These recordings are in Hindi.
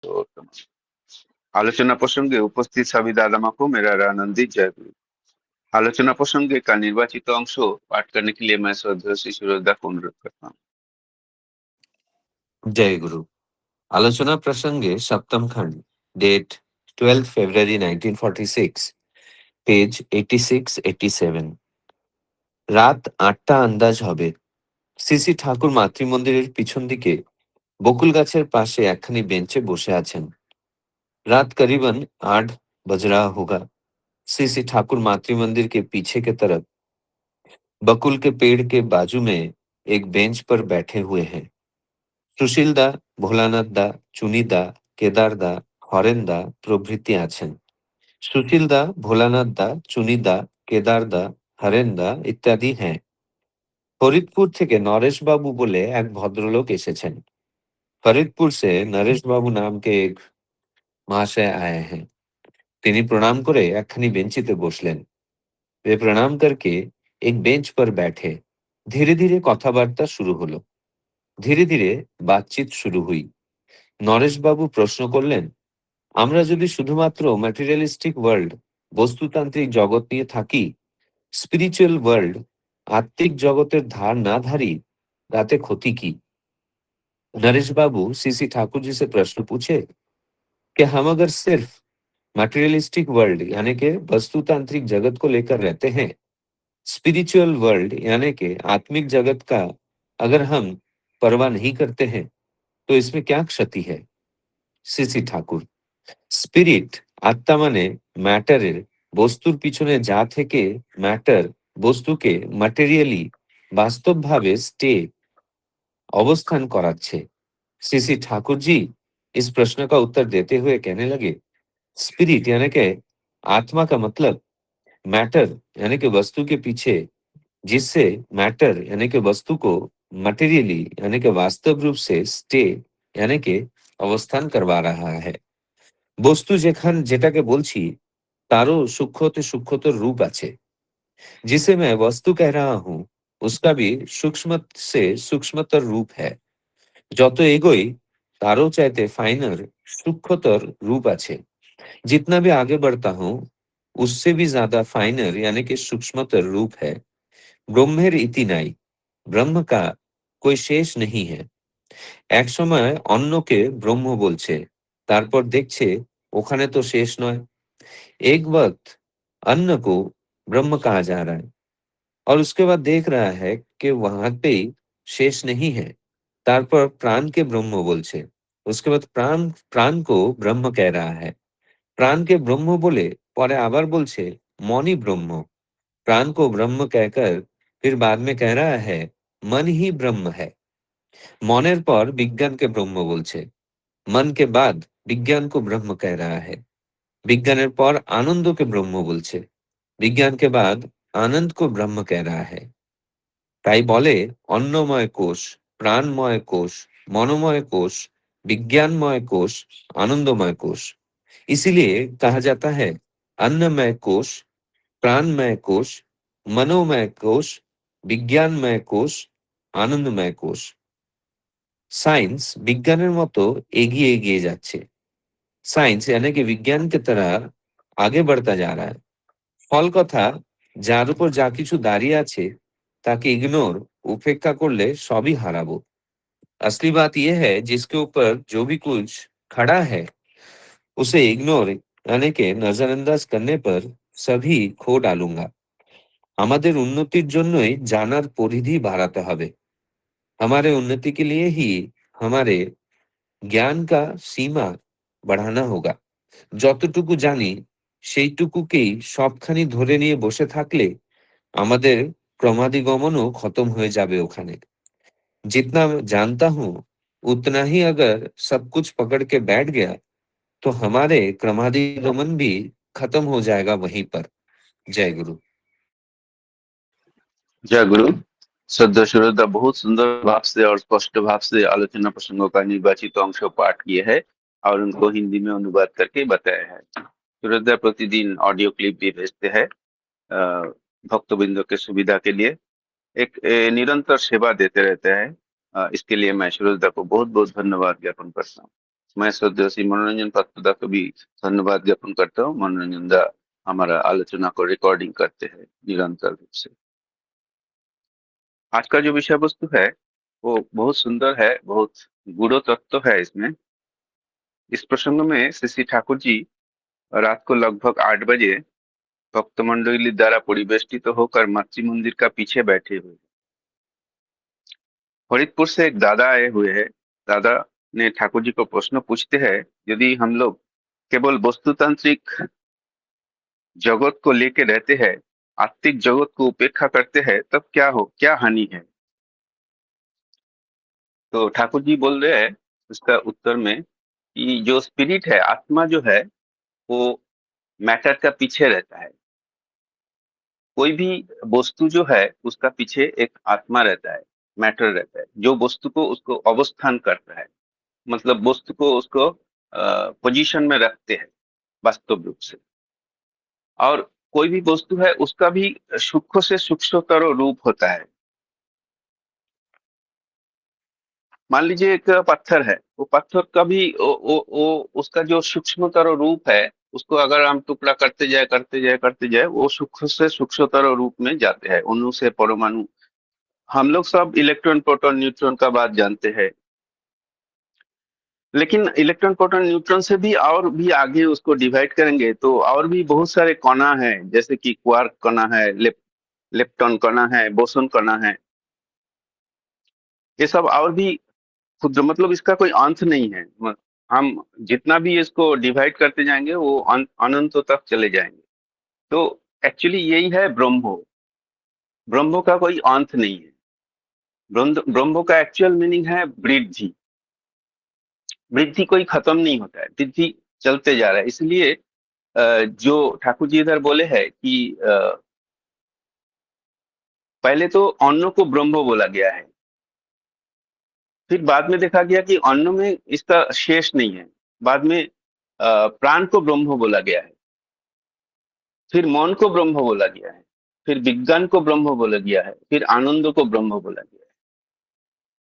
तो आलोचना प्रसंगे उपस्थित सभी दादा माँ को मेरा आनंदित जय गुरु। आलोचना प्रसंगे का निर्वाचित अंश पाठ करने के लिए मैं श्रद्धेय श्री सूरजदा को अनुरोध करता हूँ। जय गुरु। आलोचना प्रसंगे सप्तम खंड, डेट 12 ফেব্রুয়ারি 1946, পেজ 86-87। রাত 8টা আন্দাজ হবে। সিসি ঠাকুর মাতৃমন্দিরের পিছন দিকে বকুল গাছের পাশে একখানি বেঞ্চে বসে আছেন। रात करीबन 8 बज रहा होगा। सीसी ठाकुर मातृमंदिर के पीछे के तरफ बकुल के पेड़ के बाजू में एक बेंच पर बैठे हुए हैं। सुशील दा, भोलानाथ दा, चुनी दा, केदार दा, हरेन दा प्रभृति आছেন। সুশীল দা, ভোলানাথ দা, চুনি দা, কেদার দা, হরেন দা ইত্যাদি हैं। ফরিদপুর থেকে नरेश बाबू बोले एक भद्रलोक এসেছেন। फरीदपुर से नरेश बाबू नाम के एक महाशय आए हैं। তিনি প্রণাম করে একখানি বেঞ্চিতে বসলেন। वे प्रणाम करके एक बेंच पर बैठे। धीरे धीरे কথাবার্তা শুরু হলো। ধীরে ধীরে বাতচিত শুরু हुई। নরেশ বাবু প্রশ্ন করলেন, আমরা যদি শুধুমাত্র ম্যাটেরিয়ালিস্টিক ওয়ার্ল্ড, বস্তুতান্ত্রিক জগৎ নিয়ে থাকি, स्पिरिचुअल वर्ल्ड, आत्मिक जगतेर धार ना धारी, ताते क्षति की? नरेश बाबू सीसी ठाकुर जी से प्रश्न पूछे कि हम अगर सिर्फ मटेरियलिस्टिक वर्ल्ड यानी के वस्तुतांत्रिक जगत को लेकर रहते हैं, स्पिरिचुअल वर्ल्ड यानी के आत्मिक जगत का अगर हम परवाह नहीं करते हैं, तो इसमें क्या क्षति है? सीसी ठाकुर, স্পিরিট, আত্মা মানে ম্যাটারের, বস্তুর পিছনে যা থেকে ম্যাটার বস্তুকে ম্যাটেরিয়ালি वास्तवভাবে स्टे अवस्थान कराচ্ছে। सीसी ठाकुर जी इस प्रश्न का उत्तर देते हुए कहने लगे, स्पिरिट यानी के आत्मा का मतलब मैटर यानी कि वस्तु के पीछे जिससे मैटर यानी कि वस्तु को मटेरियली यानी कि वास्तव रूप से स्टे यानी कि अवस्थान करवा रहा है। বস্তু যেটাকে বলছি তারও সূক্ষ্মতর রূপ আছে। जिसे मैं वस्तु कह रहा हूँ उसका भी सूक्ष्म से सूक्ष्मतर रूप है। যত এগোই তারও চাইতে फाइनर सूक्ष्मतर रूप আছে। जितना भी आगे बढ़ता हूँ उससे भी ज्यादा फाइनर यानी कि सूक्ष्मतर रूप है। ब्रह्मेर इति নাই, ब्रह्म का कोई शेष नहीं है। এক সময় অন্যকে ব্রহ্ম বলছে, তারপর দেখছে ওখানে তো শেষ নয়। एक वक्त अन्न को ब्रह्म कहा जा रहा है और उसके बाद देख रहा है कि वहां पे शेष नहीं है। तारपर प्राण के ब्रह्म बोलছে, उसके बाद प्राण प्राण को ब्रह्म कह रहा है। प्राण के ब्रह्म बोले परे आबार बोलছে मन ही ब्रह्म। प्राण को ब्रह्म कहकर फिर बाद में कह रहा है मन ही ब्रह्म है। মনের পর বিজ্ঞানকে ব্রহ্ম বলছে, मन के बाद विज्ञान को ब्रह्म कह रहा है। विज्ञानेर पर आनंद के ब्रह्म बोलছে, विज्ञान के बाद आनंद को ब्रह्म कह रहा है। তাই বলে अन्नमय कोश, प्राणमय कोश, मनोमय कोश, विज्ञानमय कोश, आनंदमय कोश। इसीलिए कहा जाता है अन्नमय कोश, प्राणमय कोश, मनोमय कोश, विज्ञानमय कोश, आनंदमय कोश। साइंस विज्ञानेर मतो एगिए एगिए जाच्छे। साइंस यानी कि विज्ञान की तरह आगे बढ़ता जा रहा है। फल कथा যার উপর যা কিছু দাঁড়িয়ে আছে ताकि इग्नोर उपेक्षा করলে সবই হারাবো। असली बात यह है जिसके ऊपर जो भी कुछ खड़ा है उसे इग्नोर यानी के नजरअंदाज करने पर सभी खो डालूंगा। আমাদের উন্নতির জন্যই জানার পরিধি বাড়াতে হবে। हमारे उन्नति के लिए ही हमारे ज्ञान का सीमा बढ़ाना होगा। যতটুকু জানি সেইটুকুকেই সবখানি ধরে নিয়ে বসে থাকলে আমাদের क्रमादिगमनও खत्म হয়ে যাবে ওখানে। जितना जानता हूँ उतना ही अगर सब कुछ पकड़ के बैठ गया तो हमारे क्रमादिगमन भी खत्म हो जाएगा वहीं पर। जय गुरु। जय गुरु। श्रद्धा सूरजदा बहुत सुंदर भाव से और स्पष्ट भाव से आलोचना प्रसंगों का निर्वाचित अंश पाठ किए हैं और उनको हिंदी में अनुवाद करके बताया है। सूरजदा प्रतिदिन ऑडियो क्लिप भी भेजते हैं भक्तबिंदों के सुविधा के लिए। एक निरंतर सेवा देते रहते हैं। इसके लिए मैं सूरजदा को बहुत बहुत धन्यवाद ज्ञापन करता हूँ। मैं श्रद्धेय श्री मनोरंजन पात्रदा को भी धन्यवाद ज्ञापन करता हूँ। मनोरंजन दा हमारा आलोचना को रिकॉर्डिंग करते हैं निरंतर रूप से। आज का जो विषय वस्तु है वो बहुत सुंदर है, बहुत गूढ़ तत्व है इसमें। इस प्रसंग में श्री श्री ठाकुर जी रात को लगभग 8 बजे भक्त मंडली द्वारा परिवेष्टित होकर मातृ मंदिर का पीछे बैठे हुए। फरीदपुर से एक दादा आए हुए हैं। दादा ने ठाकुर जी को प्रश्न पूछते हैं, यदि हम लोग केवल वस्तुतांत्रिक जगत को लेके रहते हैं, आत्मिक जगत को उपेक्षा करते हैं, तब क्या हानि है? तो ठाकुर जी बोल रहे हैं उसका उत्तर में कि जो स्पिरिट है, आत्मा जो है, वो मैटर का पीछे रहता है। कोई भी वस्तु जो है उसका पीछे एक आत्मा रहता है, मैटर रहता है, जो वस्तु को उसको अवस्थान करता है, मतलब वस्तु को उसको पोजीशन में रखते हैं वास्तव रूप से। और कोई भी वस्तु है उसका भी सूक्ष्म से सूक्ष्मतर रूप होता है। मान लीजिए एक पत्थर है, वो पत्थर का भी उसका जो सूक्ष्मतर रूप है, उसको अगर हम टुकड़ा करते जाए वो सूक्ष्म से सूक्ष्मतर रूप में जाते हैं, अणु से परमाणु। हम लोग सब इलेक्ट्रॉन प्रोटॉन न्यूट्रॉन का बात जानते हैं, लेकिन इलेक्ट्रॉन प्रोटॉन न्यूट्रॉन से भी और भी आगे उसको डिवाइड करेंगे तो और भी बहुत सारे कणा है, जैसे कि क्वार्क कणा है, लेप्टॉन कणा है, बोसोन कणा है। ये सब और भी खुद, मतलब इसका कोई अंत नहीं है। हम जितना भी इसको डिवाइड करते जाएंगे वो अनंत तक चले जाएंगे। तो एक्चुअली यही है ब्रह्मो। ब्रह्मो का कोई अंत नहीं है। ब्रह्मो का एक्चुअल मीनिंग है वृद्धि। वृद्धि कोई खत्म नहीं होता है, वृद्धि चलते जा रहा है। इसलिए जो ठाकुर जी इधर बोले हैं कि पहले तो अन्न को ब्रह्म बोला गया है, फिर बाद में देखा गया कि अन्न में इसका शेष नहीं है। बाद में प्राण को ब्रह्म बोला गया है, फिर मन को ब्रह्म बोला गया है, फिर विज्ञान को ब्रह्म बोला गया है, फिर आनंद को ब्रह्म बोला गया है।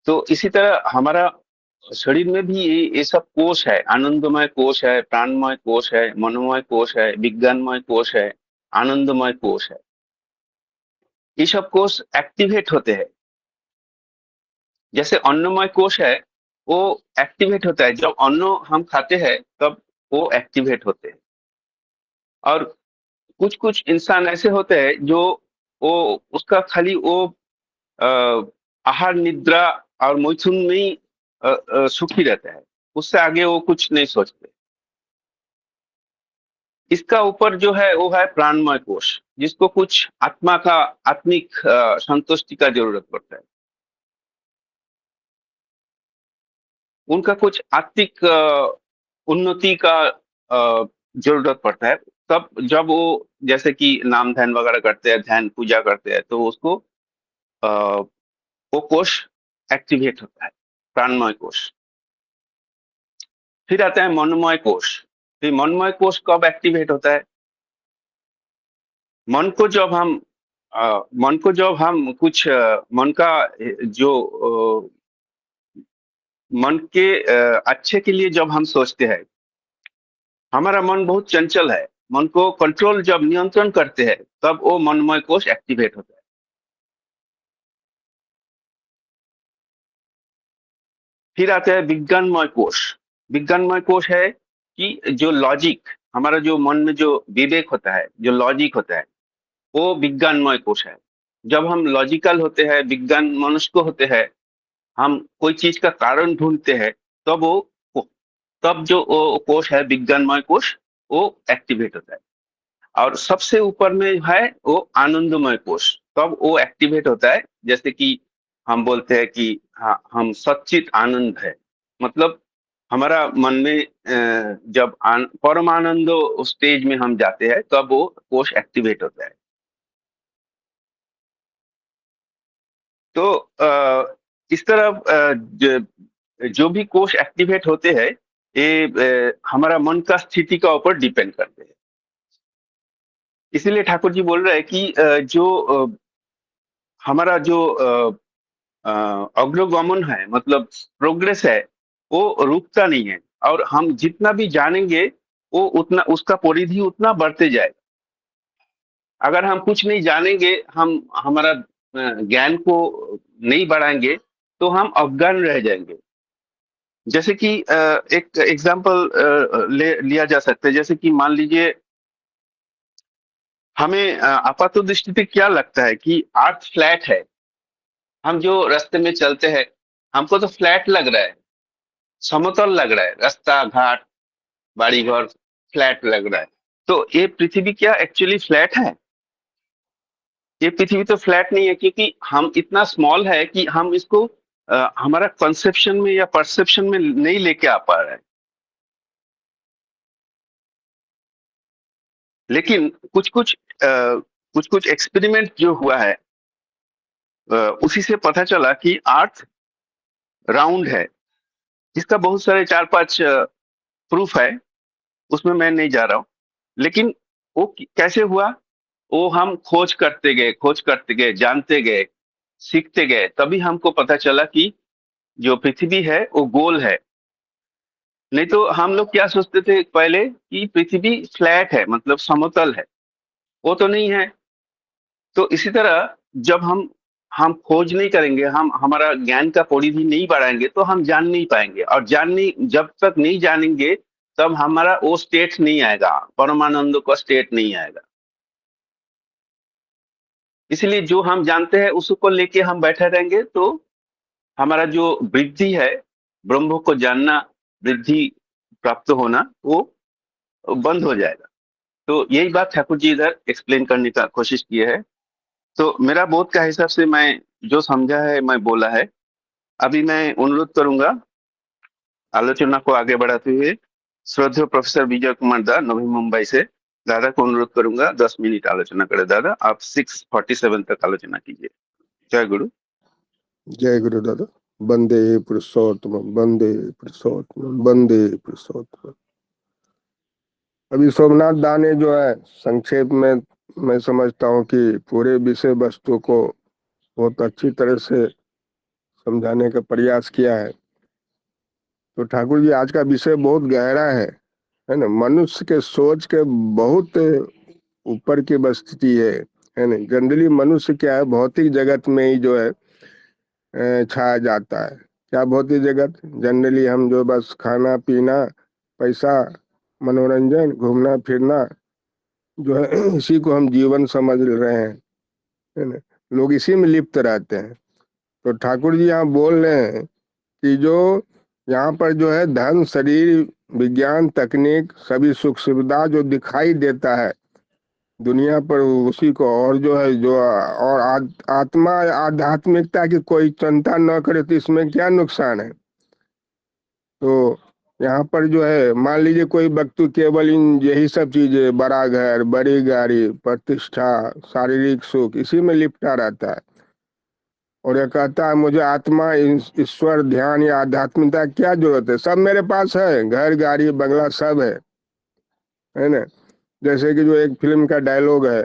तो इसी तरह हमारा शरीर में भी ये सब कोष है, आनंदमय कोष है, प्राणमय कोष है, मनोमय कोष है, विज्ञानमय कोष है, आनंदमय कोष है। ये सब कोष एक्टिवेट होते हैं। जैसे अन्नमय कोष है, वो एक्टिवेट होता है जब अन्न हम खाते हैं, तब वो एक्टिवेट होते हैं। और कुछ कुछ इंसान ऐसे होते हैं जो वो उसका खाली वो अ, आहार निद्रा और मैथुन में ही सुखी रहता है, उससे आगे वो कुछ नहीं सोचते। इसका ऊपर जो है वो है प्राणमय कोष, जिसको कुछ आत्मा का आत्मिक संतुष्टि का जरूरत पड़ता है। उनका कुछ आत्मिक उन्नति का जरूरत पड़ता है। तब जब वो जैसे कि नाम ध्यान वगैरह करते हैं, ध्यान पूजा करते हैं, तो उसको अ, वो कोष एक्टिवेट होता है, प्राणमय कोष। फिर आता है मनोमय कोष। फिर मनोमय कोष कब एक्टिवेट होता है? मन को जब हम मन को जब हम कुछ मन का जो मन के अच्छे के लिए जब हम सोचते हैं, हमारा मन बहुत चंचल है, मन को कंट्रोल जब नियंत्रण करते हैं, तब वो मनोमय कोष एक्टिवेट होता है। फिर आता है विज्ञानमय कोष। विज्ञानमय कोष है कि जो लॉजिक, हमारा जो मन में जो विवेक होता है, जो लॉजिक होता है, वो विज्ञानमय कोष है। जब हम लॉजिकल होते हैं, विज्ञान मनुष्य होते हैं, हम कोई चीज का कारण ढूंढते हैं, तब तब जो वो कोष है विज्ञानमय कोष, वो एक्टिवेट होता है। और सबसे ऊपर में है वो आनंदमय कोष, तब वो एक्टिवेट होता है। जैसे कि हम बोलते हैं कि हाँ, हम सच्चित आनंद है, मतलब हमारा मन में जब परम आनंद स्टेज में हम जाते हैं, तब वो कोष एक्टिवेट होता है। तो इस तरह जो भी कोष एक्टिवेट होते हैं, ये हमारा मन का स्थिति का ऊपर डिपेंड करते हैं। इसीलिए ठाकुर जी बोल रहे हैं कि जो हमारा जो अग्रगमन है, मतलब प्रोग्रेस है, वो रुकता नहीं है। और हम जितना भी जानेंगे वो उतना उसका परिधि उतना बढ़ते जाए। अगर हम कुछ नहीं जानेंगे, हम हमारा ज्ञान को नहीं बढ़ाएंगे, तो हम अज्ञान रह जाएंगे। जैसे कि एक एग्जाम्पल लिया जा सकता है। जैसे कि मान लीजिए, हमें आपात दृष्टि पे क्या लगता है कि अर्थ फ्लैट है। हम जो रास्ते में चलते हैं, हमको तो फ्लैट लग रहा है, समतल लग रहा है, रास्ता घाट बाड़ी घर फ्लैट लग रहा है। तो ये पृथ्वी क्या एक्चुअली फ्लैट है? ये पृथ्वी तो फ्लैट नहीं है, क्योंकि हम इतना स्मॉल है कि हम इसको हमारा कंसेप्शन में या परसेप्शन में नहीं लेके आ पा रहे हैं। लेकिन कुछ कुछ एक्सपेरिमेंट जो हुआ है, उसी से पता चला कि अर्थ राउंड है। इसका बहुत सारे 4-5 प्रूफ है, उसमें मैं नहीं जा रहा हूँ। लेकिन वो कैसे हुआ, वो हम खोज करते गए, जानते गए, सीखते गए, तभी हमको पता चला कि जो पृथ्वी है वो गोल है। नहीं तो हम लोग क्या सोचते थे पहले कि पृथ्वी फ्लैट है, मतलब समतल है। वो तो नहीं है। तो इसी तरह जब हम खोज नहीं करेंगे, हम हमारा ज्ञान का परिधि नहीं बढ़ाएंगे, तो हम जान नहीं पाएंगे। और जब तक नहीं जानेंगे, तब हमारा वो स्टेट नहीं आएगा, परमानंद का स्टेट नहीं आएगा। इसलिए जो हम जानते हैं उसको लेके हम बैठे रहेंगे, तो हमारा जो वृद्धि है, ब्रह्म को जानना, वृद्धि प्राप्त होना, वो बंद हो जाएगा। तो यही बात ठाकुर जी इधर एक्सप्लेन करने का कोशिश किए है। तो मेरा बोध का हिसाब से मैं जो समझा है मैं बोला है। अभी मैं अनुरोध करूंगा आलोचना को आगे बढ़ाते हुए, श्रद्धेय प्रोफेसर विजय कुमार दा, नवी मुंबई से, दादा को अनुरोध करूंगा 10 मिनट आलोचना करे। दादा, आप 6:47 तक आलोचना कीजिए। जय गुरु। जय गुरु दादा। वंदे पुरुषोत्तम, वंदे पुरुषोत्तम, वंदे पुरुषोत्तम। अभी सोमनाथ दा ने जो है संक्षेप में, मैं समझता हूँ कि पूरे विषय वस्तु को बहुत अच्छी तरह से समझाने का प्रयास किया है। तो ठाकुर जी, आज का विषय बहुत गहरा है ना। मनुष्य के सोच के बहुत ऊपर की स्थिति है ना। जनरली मनुष्य क्या है, भौतिक जगत में ही जो है छाया जाता है। क्या भौतिक जगत? जनरली हम जो बस खाना पीना, पैसा, मनोरंजन, घूमना फिरना जो है इसी को हम जीवन समझ रहे हैं, है ना। लोग इसी में लिप्त रहते हैं। तो ठाकुर जी यहाँ बोल रहे हैं कि जो यहाँ पर जो है धन, शरीर, विज्ञान, तकनीक, सभी सुख सुविधा जो दिखाई देता है दुनिया पर, उसी को, और जो है जो और आत्मा आध्यात्मिकता की कोई चिंता न करे तो इसमें क्या नुकसान है। तो यहाँ पर जो है मान लीजिए कोई व्यक्ति केवल इन यही सब चीजें, बड़ा घर, बड़ी गाड़ी, प्रतिष्ठा, शारीरिक सुख, इसी में लिपटा रहता है, और ये कहता है मुझे आत्मा, ईश्वर, ध्यान या आध्यात्मिकता क्या जरूरत है, सब मेरे पास है, घर, गाड़ी, बंगला सब है ना। जैसे कि जो एक फिल्म का डायलॉग है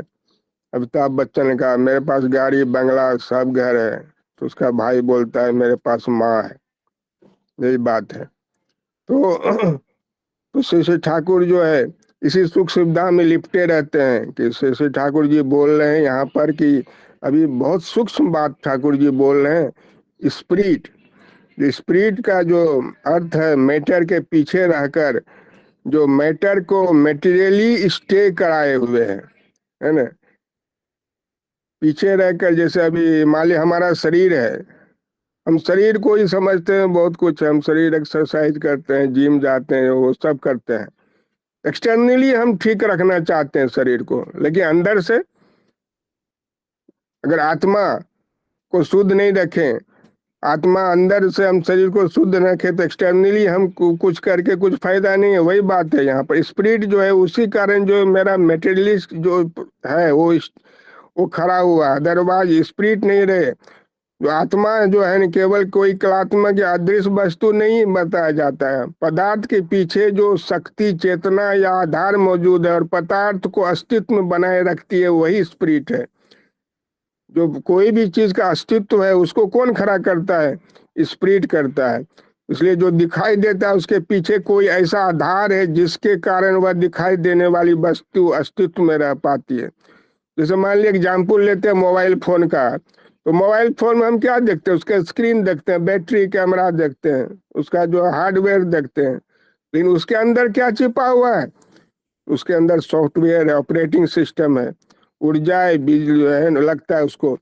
अमिताभ बच्चन का, मेरे पास गाड़ी, बंगला, सब घर है, तो उसका भाई बोलता है मेरे पास माँ है। यही बात है। तो तो श्री श्री ठाकुर जो है इसी सुख सुविधा में लिपटे रहते हैं। कि श्री श्री ठाकुर जी बोल रहे हैं यहाँ पर कि अभी बहुत सूक्ष्म बात ठाकुर जी बोल रहे हैं, स्पिरिट। स्पिरिट का जो अर्थ है, मैटर के पीछे रहकर जो मैटर को मेटीरियली स्टे कराए हुए हैं, है ना। पीछे रहकर, जैसे अभी मान ली हमारा शरीर है, हम शरीर को ही समझते हैं बहुत कुछ। हम शरीर एक्सरसाइज करते हैं, जिम जाते हैं, वो सब करते हैं। एक्सटर्नली हम ठीक रखना चाहते हैं शरीर को, लेकिन अंदर से अगर आत्मा को शुद्ध नहीं रखें, आत्मा अंदर से हम शरीर को शुद्ध रखें, तो एक्सटर्नली हम कुछ करके कुछ फायदा नहीं है। वही बात है यहाँ पर। स्पिरिट जो है उसी कारण जो मेरा मेटेरियलिस्ट जो है वो खड़ा हुआ है। अदरवाइज स्पिरिट नहीं रहे, जो आत्मा जो है न, केवल कोई कलात्मक या अदृश्य वस्तु नहीं बताया जाता है। पदार्थ के पीछे जो शक्ति, चेतना या आधार मौजूद है और पदार्थ को अस्तित्व में बनाए रखती है, वही स्पिरिट है। जो कोई भी चीज का अस्तित्व है उसको कौन खड़ा करता है? स्पिरिट करता है। इसलिए जो दिखाई देता है उसके पीछे कोई ऐसा आधार है जिसके कारण वह दिखाई देने वाली वस्तु अस्तित्व में रह पाती है। जैसे मान लिया एग्जाम्पल लेते हैं मोबाइल फोन का, तो मोबाइल फोन में हम क्या देखते हैं? उसके स्क्रीन देखते हैं, बैटरी, कैमरा देखते हैं, उसका जो हार्डवेयर देखते हैं, लेकिन उसके अंदर क्या छिपा हुआ है? उसके अंदर सॉफ्टवेयर है, ऑपरेटिंग सिस्टम है, ऊर्जा है, बिजली है, लगता है उसको,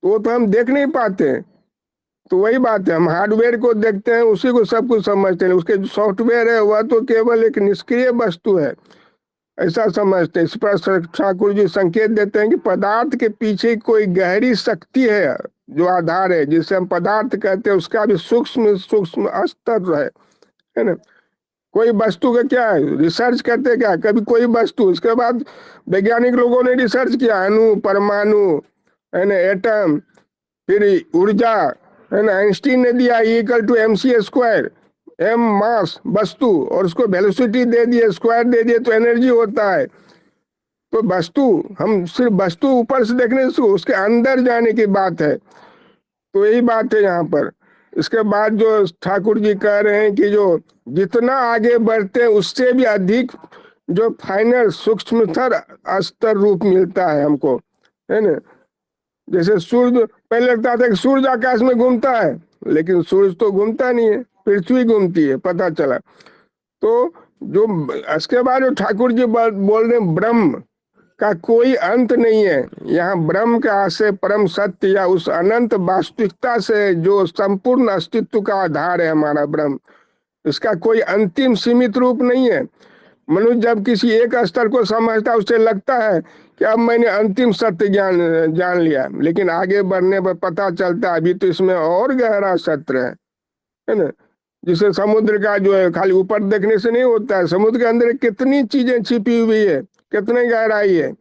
वो तो हम देख नहीं पाते। तो वही बात है, हम हार्डवेयर को देखते हैं, उसी को सब कुछ समझते हैं, उसके जो सॉफ्टवेयर है वह तो केवल एक निष्क्रिय वस्तु है, ऐसा समझते हैं। इस पर ठाकुर जी संकेत देते हैं कि पदार्थ के पीछे कोई गहरी शक्ति है जो आधार है, जिसे हम पदार्थ कहते हैं, उसका भी सूक्ष्म सूक्ष्म स्तर है ना। कोई वस्तु का क्या है, रिसर्च करते क्या, कभी कोई वस्तु, उसके बाद वैज्ञानिक लोगों ने रिसर्च किया, अणु, परमाणु, है ना, एटम, फिर ऊर्जा, है ना, आइंस्टीन ने दिया E=mc², m मास वस्तु, और उसको वेलोसिटी दे दिए, स्क्वायर दे दिए तो एनर्जी होता है। तो वस्तु, हम सिर्फ वस्तु ऊपर से देखने से, उसके अंदर जाने की बात है। तो यही बात है यहाँ पर। इसके बाद जो ठाकुर जी कह रहे हैं कि जो जितना आगे बढ़ते हैं उससे भी अधिक जो फाइनल सूक्ष्मतर स्तर रूप मिलता है हमको, है ना। जैसे सूर्य, पहले लगता था कि सूर्य आकाश में घूमता है, लेकिन सूर्य तो घूमता नहीं है, पृथ्वी घूमती है, पता चला। तो जो इसके बाद जो ठाकुर जी बोल रहे हैं, ब्रह्म का कोई अंत नहीं है। यहाँ ब्रह्म का आशय परम सत्य या उस अनंत वास्तविकता से जो संपूर्ण अस्तित्व का आधार है हमारा ब्रह्म, इसका कोई अंतिम सीमित रूप नहीं है। मनुष्य जब किसी एक स्तर को समझता है, उसे लगता है कि अब मैंने अंतिम सत्य जान लिया, लेकिन आगे बढ़ने पर पता चलता है अभी तो इसमें और गहरा सत्य है ना। जिसे समुद्र का जो है खाली ऊपर देखने से नहीं होता है, समुद्र के अंदर कितनी चीजें छिपी हुई है, कितने गहराई है।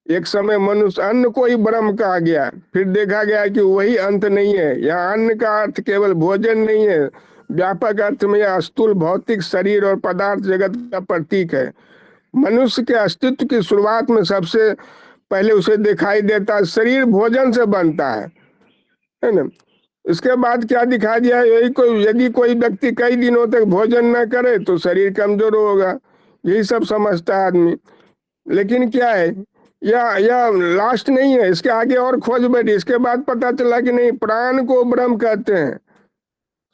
एक समय मनुष्य अन्न को ही ब्रह्म कहा गया, फिर देखा गया कि वही अंत नहीं है। यहाँ अन्न का अर्थ केवल भोजन नहीं है, व्यापक अर्थ में यह स्थूल भौतिक शरीर और पदार्थ जगत का प्रतीक है। मनुष्य के अस्तित्व की शुरुआत में सबसे पहले उसे दिखाई देता है शरीर भोजन से बनता है ना। इसके बाद क्या दिखा दिया, यदि कोई व्यक्ति कई दिनों तक भोजन न करे तो शरीर कमजोर होगा, यही सब समझता है आदमी। लेकिन क्या है, यह लास्ट नहीं है, इसके आगे और खोज बैठी। इसके बाद पता चला कि नहीं, प्राण को ब्रह्म कहते हैं।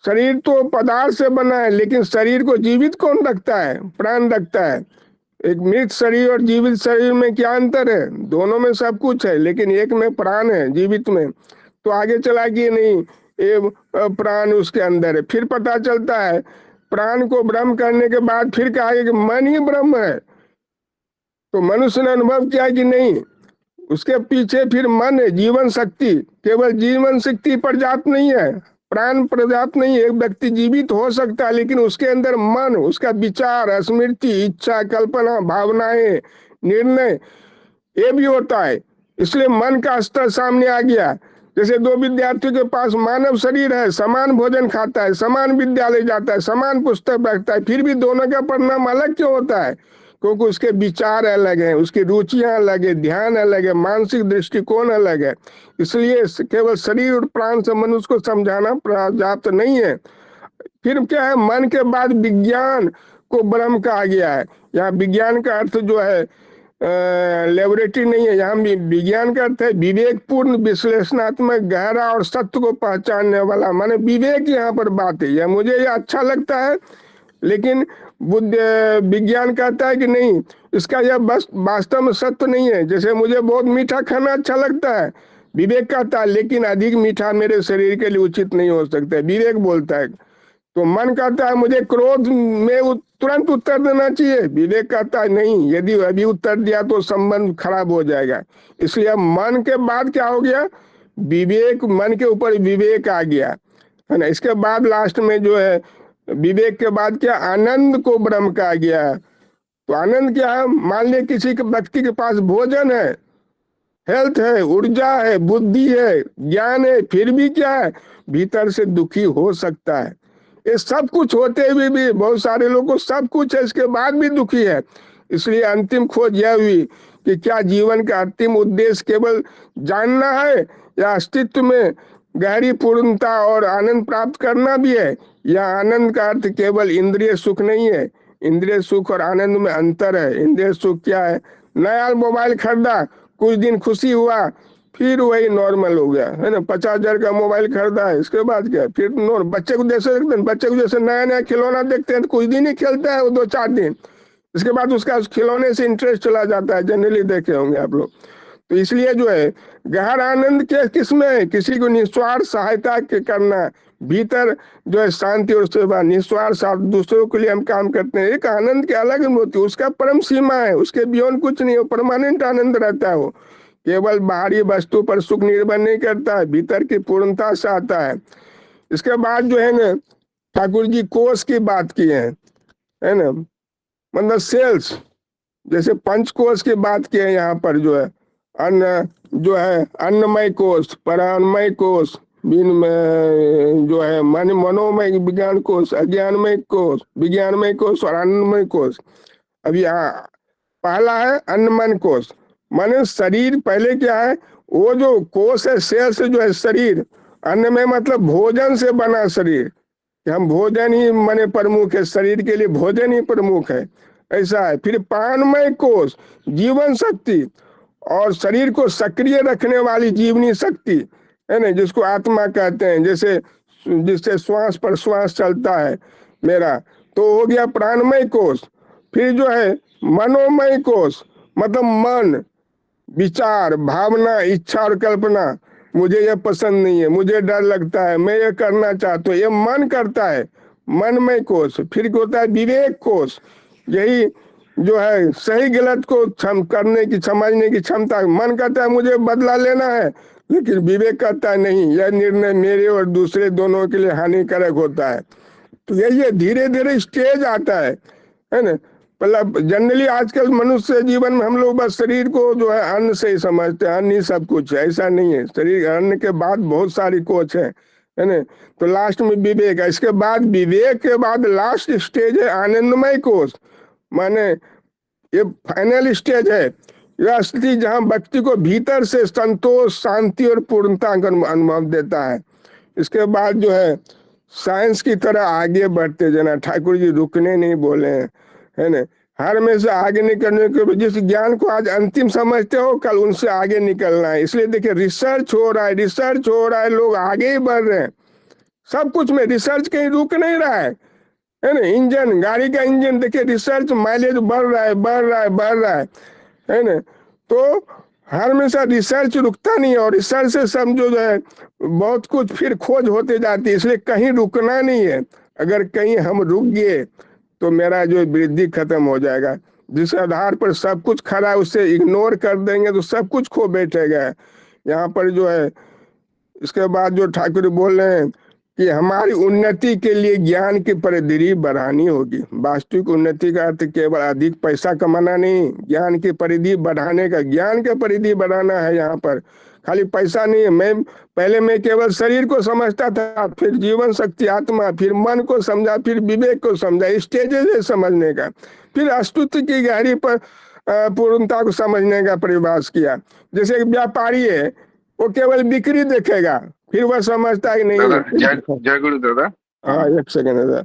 शरीर तो पदार्थ से बना है, लेकिन शरीर को जीवित कौन रखता है? प्राण रखता है। एक मृत शरीर और जीवित शरीर में क्या अंतर है? दोनों में सब कुछ है, लेकिन एक में प्राण है, जीवित में। तो आगे चला कि नहीं, ये प्राण उसके अंदर है। फिर पता चलता है प्राण को ब्रह्म करने के बाद फिर कहा कि मन ही ब्रह्म है। तो मनुष्य ने अनुभव किया कि नहीं, उसके पीछे फिर मन है, जीवन शक्ति। केवल जीवन शक्ति पर्याप्त नहीं है, प्राण पर्याप्त नहीं है। एक व्यक्ति जीवित हो सकता है, लेकिन उसके अंदर मन, उसका विचार, स्मृति, इच्छा, कल्पना, भावनाएं, निर्णय, ये भी होता है। इसलिए मन का स्तर सामने आ गया। जैसे दो विद्यार्थियों के पास मानव शरीर है, समान भोजन खाता है, समान विद्यालय जाता है, समान पुस्तक पढ़ता है, फिर भी दोनों का परिणाम अलग क्यों होता है? क्योंकि उसके विचार अलग हैं, उसकी रुचियां अलग है, ध्यान अलग है, मानसिक दृष्टिकोण अलग है। इसलिए केवल शरीर और प्राण से मनुष्य को समझाना पर्याप्त नहीं है। फिर क्या है, मन के बाद विज्ञान को ब्रह्म कहा गया है। यहाँ विज्ञान का अर्थ जो है लेबोरेटरी नहीं है, यहाँ विज्ञान का अर्थ है विवेकपूर्ण, विश्लेषणात्मक, गहरा और सत्य को पहचानने वाला। माने विवेक यहाँ पर बात है। यह मुझे ये अच्छा लगता है, लेकिन बुद्ध विज्ञान कहता है कि नहीं, इसका यह बस वास्तव में सत्य नहीं है। जैसे मुझे बहुत मीठा खाना अच्छा लगता है, विवेक कहता है लेकिन अधिक मीठा मेरे शरीर के लिए उचित नहीं हो सकता है, विवेक बोलता है। तो मन कहता है मुझे क्रोध में तुरंत उत्तर देना चाहिए, विवेक कहता है नहीं, यदि अभी उत्तर दिया तो संबंध खराब हो जाएगा। इसलिए मन के बाद क्या हो गया, विवेक, मन के ऊपर विवेक आ गया, है ना। इसके बाद लास्ट में जो है विवेक के बाद क्या, आनंद को ब्रह्म कहा गया है। तो आनंद क्या है, मान लिया किसी के व्यक्ति के पास भोजन है, हेल्थ है, ऊर्जा है, बुद्धि है, ज्ञान है, फिर भी क्या है, भीतर से दुखी हो सकता है। ये सब कुछ होते हुए भी बहुत सारे लोगों को सब कुछ है, इसके बाद भी दुखी है। इसलिए अंतिम खोज यह हुई कि क्या जीवन का अंतिम उद्देश्य केवल जानना है, या अस्तित्व में गहरी पूर्णता और आनंद प्राप्त करना भी है। यह आनंद का अर्थ केवल इंद्रिय सुख नहीं है। इंद्रिय सुख और आनंद में अंतर है। इंद्रिय सुख क्या है? नया मोबाइल खरीदा, कुछ दिन खुशी हुआ, फिर वही नॉर्मल हो गया, है ना। 50,000 का मोबाइल खरीदा है, इसके बाद क्या, फिर बच्चे को जैसे देखते हैं, बच्चे को जैसे नया नया खिलौना देखते हैं तो कुछ दिन ही खेलता है वो, 2-4 दिन, इसके बाद उसका उस खिलौने से इंटरेस्ट चला जाता है। जनरली देखे होंगे आप लोग। तो इसलिए जो है गहरा आनंद के किसमें है? किसी को निस्वार्थ सहायता के करना, भीतर जो है शांति और सेवा, निस्वार्थ साथ दूसरों के लिए हम काम करते हैं, एक आनंद के अलग होती है, उसका परम सीमा है, उसके बियॉन्ड कुछ नहीं हो, परमानेंट आनंद रहता है वो। केवल बाहरी वस्तु पर सुख निर्भर नहीं करता है, भीतर की पूर्णता से आता है। इसके बाद जो है ना, ठाकुर जी कोष की बात की है ना, मतलब सेल्स, जैसे पंचकोश की बात की है यहाँ पर, जो है अन्न, जो है अन्नमय कोष, परान्नमय कोष, बिन में जो है मनोमय विज्ञान कोष, अज्ञानमय कोष, विज्ञानमय कोष और अन्नमय कोष। अब यहाँ पहला है अन्नमय कोष, माने शरीर पहले क्या है, वो जो कोष है, सेल्स जो है शरीर, अन्न में मतलब भोजन से बना शरीर, कि हम भोजन ही माने प्रमुख है, शरीर के लिए भोजन ही प्रमुख है, ऐसा है। फिर प्राणमय कोष, जीवन शक्ति, और शरीर को सक्रिय रखने वाली जीवनी शक्ति, है ना, जिसको आत्मा कहते हैं, जैसे जिससे श्वास प्रश्वास चलता है मेरा, तो हो गया प्राणमय कोष। फिर जो है मनोमय कोष, मतलब मन, विचार, भावना, इच्छा और कल्पना, मुझे ये पसंद नहीं है, मुझे डर लगता है, मैं ये करना चाहता हूँ, ये मन करता है, मनमय कोष। फिर होता है विवेक कोष, यही जो है सही गलत को करने की, समझने की क्षमता। मन कहता है मुझे बदला लेना है, लेकिन विवेक कहता है नहीं, यह निर्णय मेरे और दूसरे दोनों के लिए हानिकारक होता है। तो ये धीरे धीरे स्टेज आता है ना। मतलब जनरली आजकल मनुष्य जीवन में हम लोग बस शरीर को जो है अन्न से ही समझते हैं, अन्न ही सब कुछ है, ऐसा नहीं है। शरीर, अन्न के बाद बहुत सारी कोच है ना। तो लास्ट में विवेक है, इसके बाद विवेक के बाद लास्ट स्टेज है आनंदमय कोष, माने ये फाइनल स्टेज है, यह स्थिति जहाँ व्यक्ति को भीतर से संतोष, शांति और पूर्णता का अनुभव देता है। इसके बाद जो है साइंस की तरह आगे बढ़ते जाना, ठाकुर जी रुकने नहीं बोले हैं, है ना। हर में से आगे निकलने के, जिस ज्ञान को आज अंतिम समझते हो कल उनसे आगे निकलना है। इसलिए देखिए रिसर्च हो रहा है, रिसर्च हो रहा है, लोग आगे ही बढ़ रहे हैं सब कुछ में, रिसर्च कहीं रुक नहीं रहा है ना। इंजन, गाड़ी का इंजन देखिए, रिसर्च, माइलेज बढ़ रहा है, बढ़ रहा है, बढ़ रहा है ना। तो हर हमेशा रिसर्च रुकता नहीं है, और रिसर्च से समझो जो है बहुत कुछ फिर खोज होते जाती है, इसलिए कहीं रुकना नहीं है। अगर कहीं हम रुक गए तो मेरा जो वृद्धि खत्म हो जाएगा। जिस आधार पर सब कुछ खड़ा है उसे इग्नोर कर देंगे तो सब कुछ खो बैठेगा। यहाँ पर जो है इसके बाद जो ठाकुर बोल रहे हैं कि हमारी उन्नति के लिए ज्ञान की परिधि बढ़ानी होगी। वास्तविक उन्नति का अर्थ केवल अधिक पैसा कमाना नहीं, ज्ञान की परिधि बढ़ाने का, ज्ञान की परिधि बढ़ाना है। यहाँ पर खाली पैसा नहीं है। मैं केवल शरीर को समझता था, फिर जीवन शक्ति, आत्मा, फिर मन को समझा, फिर विवेक को समझा, स्टेजेस है समझने का। फिर अस्तित्व की गहरी पर पूर्णता को समझने का प्रयास किया। जैसे एक व्यापारी है, वो केवल बिक्री देखेगा, फिर वह समझता है नहीं। जय गुरु दादा। हाँ, एक सेकंड दादा।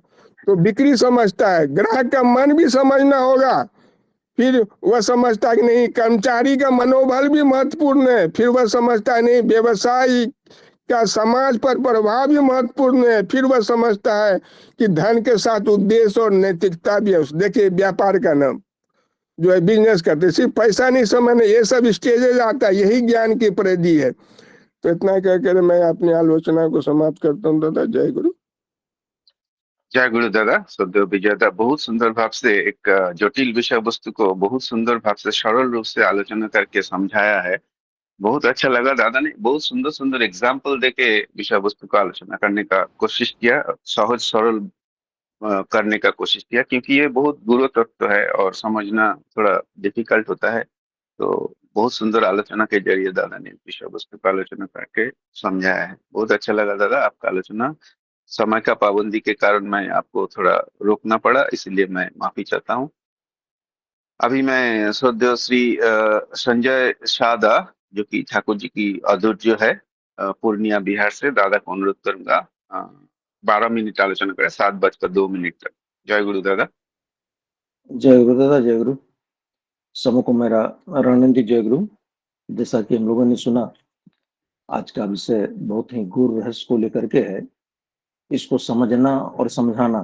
तो बिक्री समझता है, ग्राहक का मन भी समझना होगा, फिर वह समझता है कि नहीं कर्मचारी का मनोबल भी महत्वपूर्ण है, फिर वह समझता है नहीं व्यवसाय का समाज पर प्रभाव भी महत्वपूर्ण है, फिर वह समझता है कि धन के साथ उद्देश्य और नैतिकता भी है। देखिए व्यापार का नाम जो है बिजनेस करते, सिर्फ पैसा नहीं समझना, ये सब स्टेजेस आता है, यही ज्ञान की परिधि है। तो इतना कह कर मैं अपनी आलोचना को समाप्त करता हूँ दादा। जय गुरु। जय गुरु दादा। सदैव विजयता बहुत सुंदर भाव से एक जटिल विषय वस्तु को बहुत सुंदर भाव से सरल रूप से आलोचना करके समझाया है। बहुत अच्छा लगा। दादा ने बहुत सुंदर सुंदर एग्जाम्पल देके विषय वस्तु का आलोचना करने का कोशिश किया, सहज सरल करने का कोशिश किया, क्योंकि ये बहुत गुरु तत्व है और समझना थोड़ा डिफिकल्ट होता है। तो बहुत सुंदर आलोचना के जरिए दादा ने विषय वस्तु का आलोचना करके समझाया है। बहुत अच्छा लगा दादा आपका आलोचना। समय का पाबंदी के कारण मैं आपको थोड़ा रोकना पड़ा, इसलिए मैं माफी चाहता हूँ। अभी मैं श्रद्धेय श्री संजय शादा, जो कि ठाकुर जी की अधूर जो है पूर्णिया बिहार से, दादा को अनुरोध करूंगा 12 मिनट आलोचना करें, 7:02 तक। जय गुरु दादा। जय गुरु दादा, जय गुरु। समूह को मेरा रणनीति जय गुरु। जैसा कि हम लोगों ने सुना, आज का विषय बहुत ही गूढ़ रहस्य को लेकर के है। इसको समझना और समझाना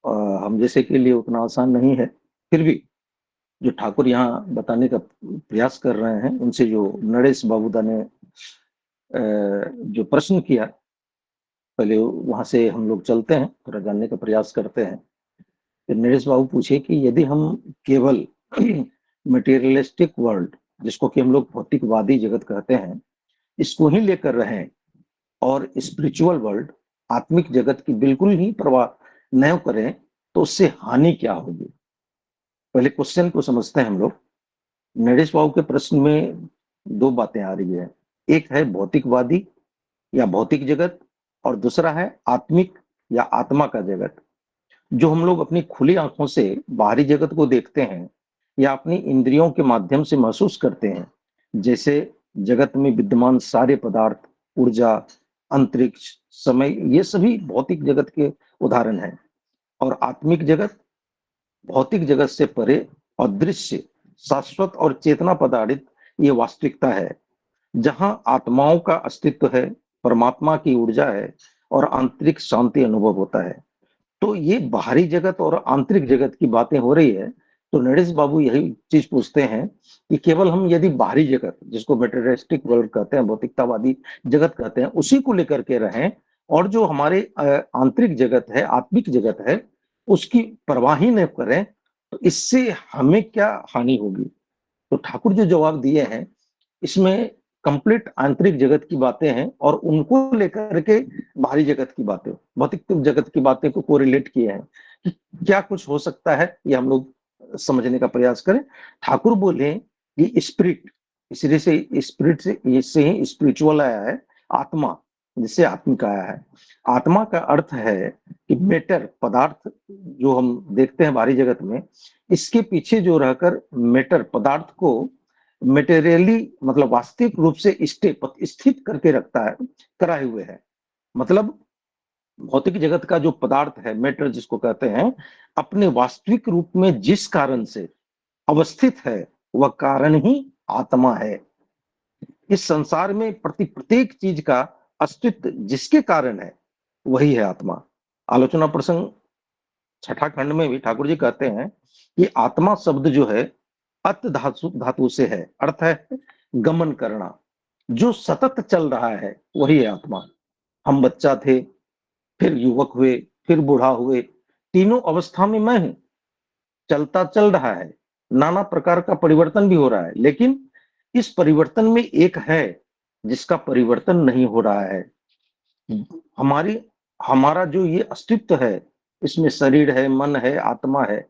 हम जैसे के लिए उतना आसान नहीं है। फिर भी जो ठाकुर यहाँ बताने का प्रयास कर रहे हैं, उनसे जो नरेश बाबूदा ने जो प्रश्न किया, पहले वहां से हम लोग चलते हैं, थोड़ा जानने का प्रयास करते हैं। फिर नरेश बाबू पूछे कि यदि हम केवल मटेरियलिस्टिक वर्ल्ड, जिसको कि हम लोग भौतिकवादी जगत कहते हैं, इसको ही लेकर रहें और स्पिरिचुअल वर्ल्ड, आत्मिक जगत की बिल्कुल ही परवाह न करें, तो उससे हानि क्या होगी। पहले क्वेश्चन को समझते हैं हम लोग। नरेश बाबू के प्रश्न में दो बातें आ रही है। एक है भौतिकवादी या भौतिक जगत, और दूसरा है आत्मिक या आत्मा का जगत। जो हम लोग अपनी खुली आंखों से बाहरी जगत को देखते हैं या अपनी इंद्रियों के माध्यम से महसूस करते हैं, जैसे जगत में विद्यमान सारे पदार्थ, ऊर्जा, अंतरिक्ष, समय, ये सभी भौतिक जगत के उदाहरण हैं। और आत्मिक जगत भौतिक जगत से परे अदृश्य, शाश्वत और चेतना पदार्थ ये वास्तविकता है, जहां आत्माओं का अस्तित्व है, परमात्मा की ऊर्जा है और आंतरिक शांति अनुभव होता है। तो ये बाहरी जगत और आंतरिक जगत की बातें हो रही है। तो नरेश बाबू यही चीज पूछते हैं कि केवल हम यदि बाहरी जगत, जिसको मटेरियलिस्टिक वर्ल्ड कहते हैं, भौतिकतावादी जगत कहते हैं, उसी को लेकर के रहें, और जो हमारे आंतरिक जगत है, आत्मिक जगत है, उसकी परवाह ही न करें, तो इससे हमें क्या हानि होगी। तो ठाकुर जो जवाब दिए हैं, इसमें कंप्लीट आंतरिक जगत की बातें हैं और उनको लेकर के बाहरी जगत की बातें, भौतिक जगत की बातें को कोरिलेट किए हैं कि क्या कुछ हो सकता है, ये हम लोग समझने का प्रयास करें। ठाकुर बोले कि स्पिरिट, इसलिए से स्पिरिट से इससे ही स्पिरिचुअल आया है, आत्मा जिससे आत्मिक आया है। आत्मा का अर्थ है कि मैटर, पदार्थ जो हम देखते हैं बाहरी जगत में, इसके पीछे जो रहकर मैटर, पदार्थ को मेटेरियली, मतलब वास्तविक रूप से स्थित करके रखता है, कराए हुए है। मतलब भौतिक जगत का जो पदार्थ है, मैटर जिसको कहते हैं, अपने वास्तविक रूप में जिस कारण से अवस्थित है, वह कारण ही आत्मा है। इस संसार में प्रत्येक चीज का अस्तित्व जिसके कारण है, वही है आत्मा। आलोचना प्रसंग छठा खंड में भी ठाकुर जी कहते हैं कि आत्मा शब्द जो है अत धातु से है, अर्थ है गमन करना, जो सतत चल रहा है वही है आत्मा। हम बच्चा थे, फिर युवक हुए, फिर बूढ़ा हुए, तीनों अवस्था में मैं हूं, चलता चल रहा है, नाना प्रकार का परिवर्तन भी हो रहा है, लेकिन इस परिवर्तन में एक है जिसका परिवर्तन नहीं हो रहा है। हमारा जो ये अस्तित्व है, इसमें शरीर है, मन है, आत्मा है।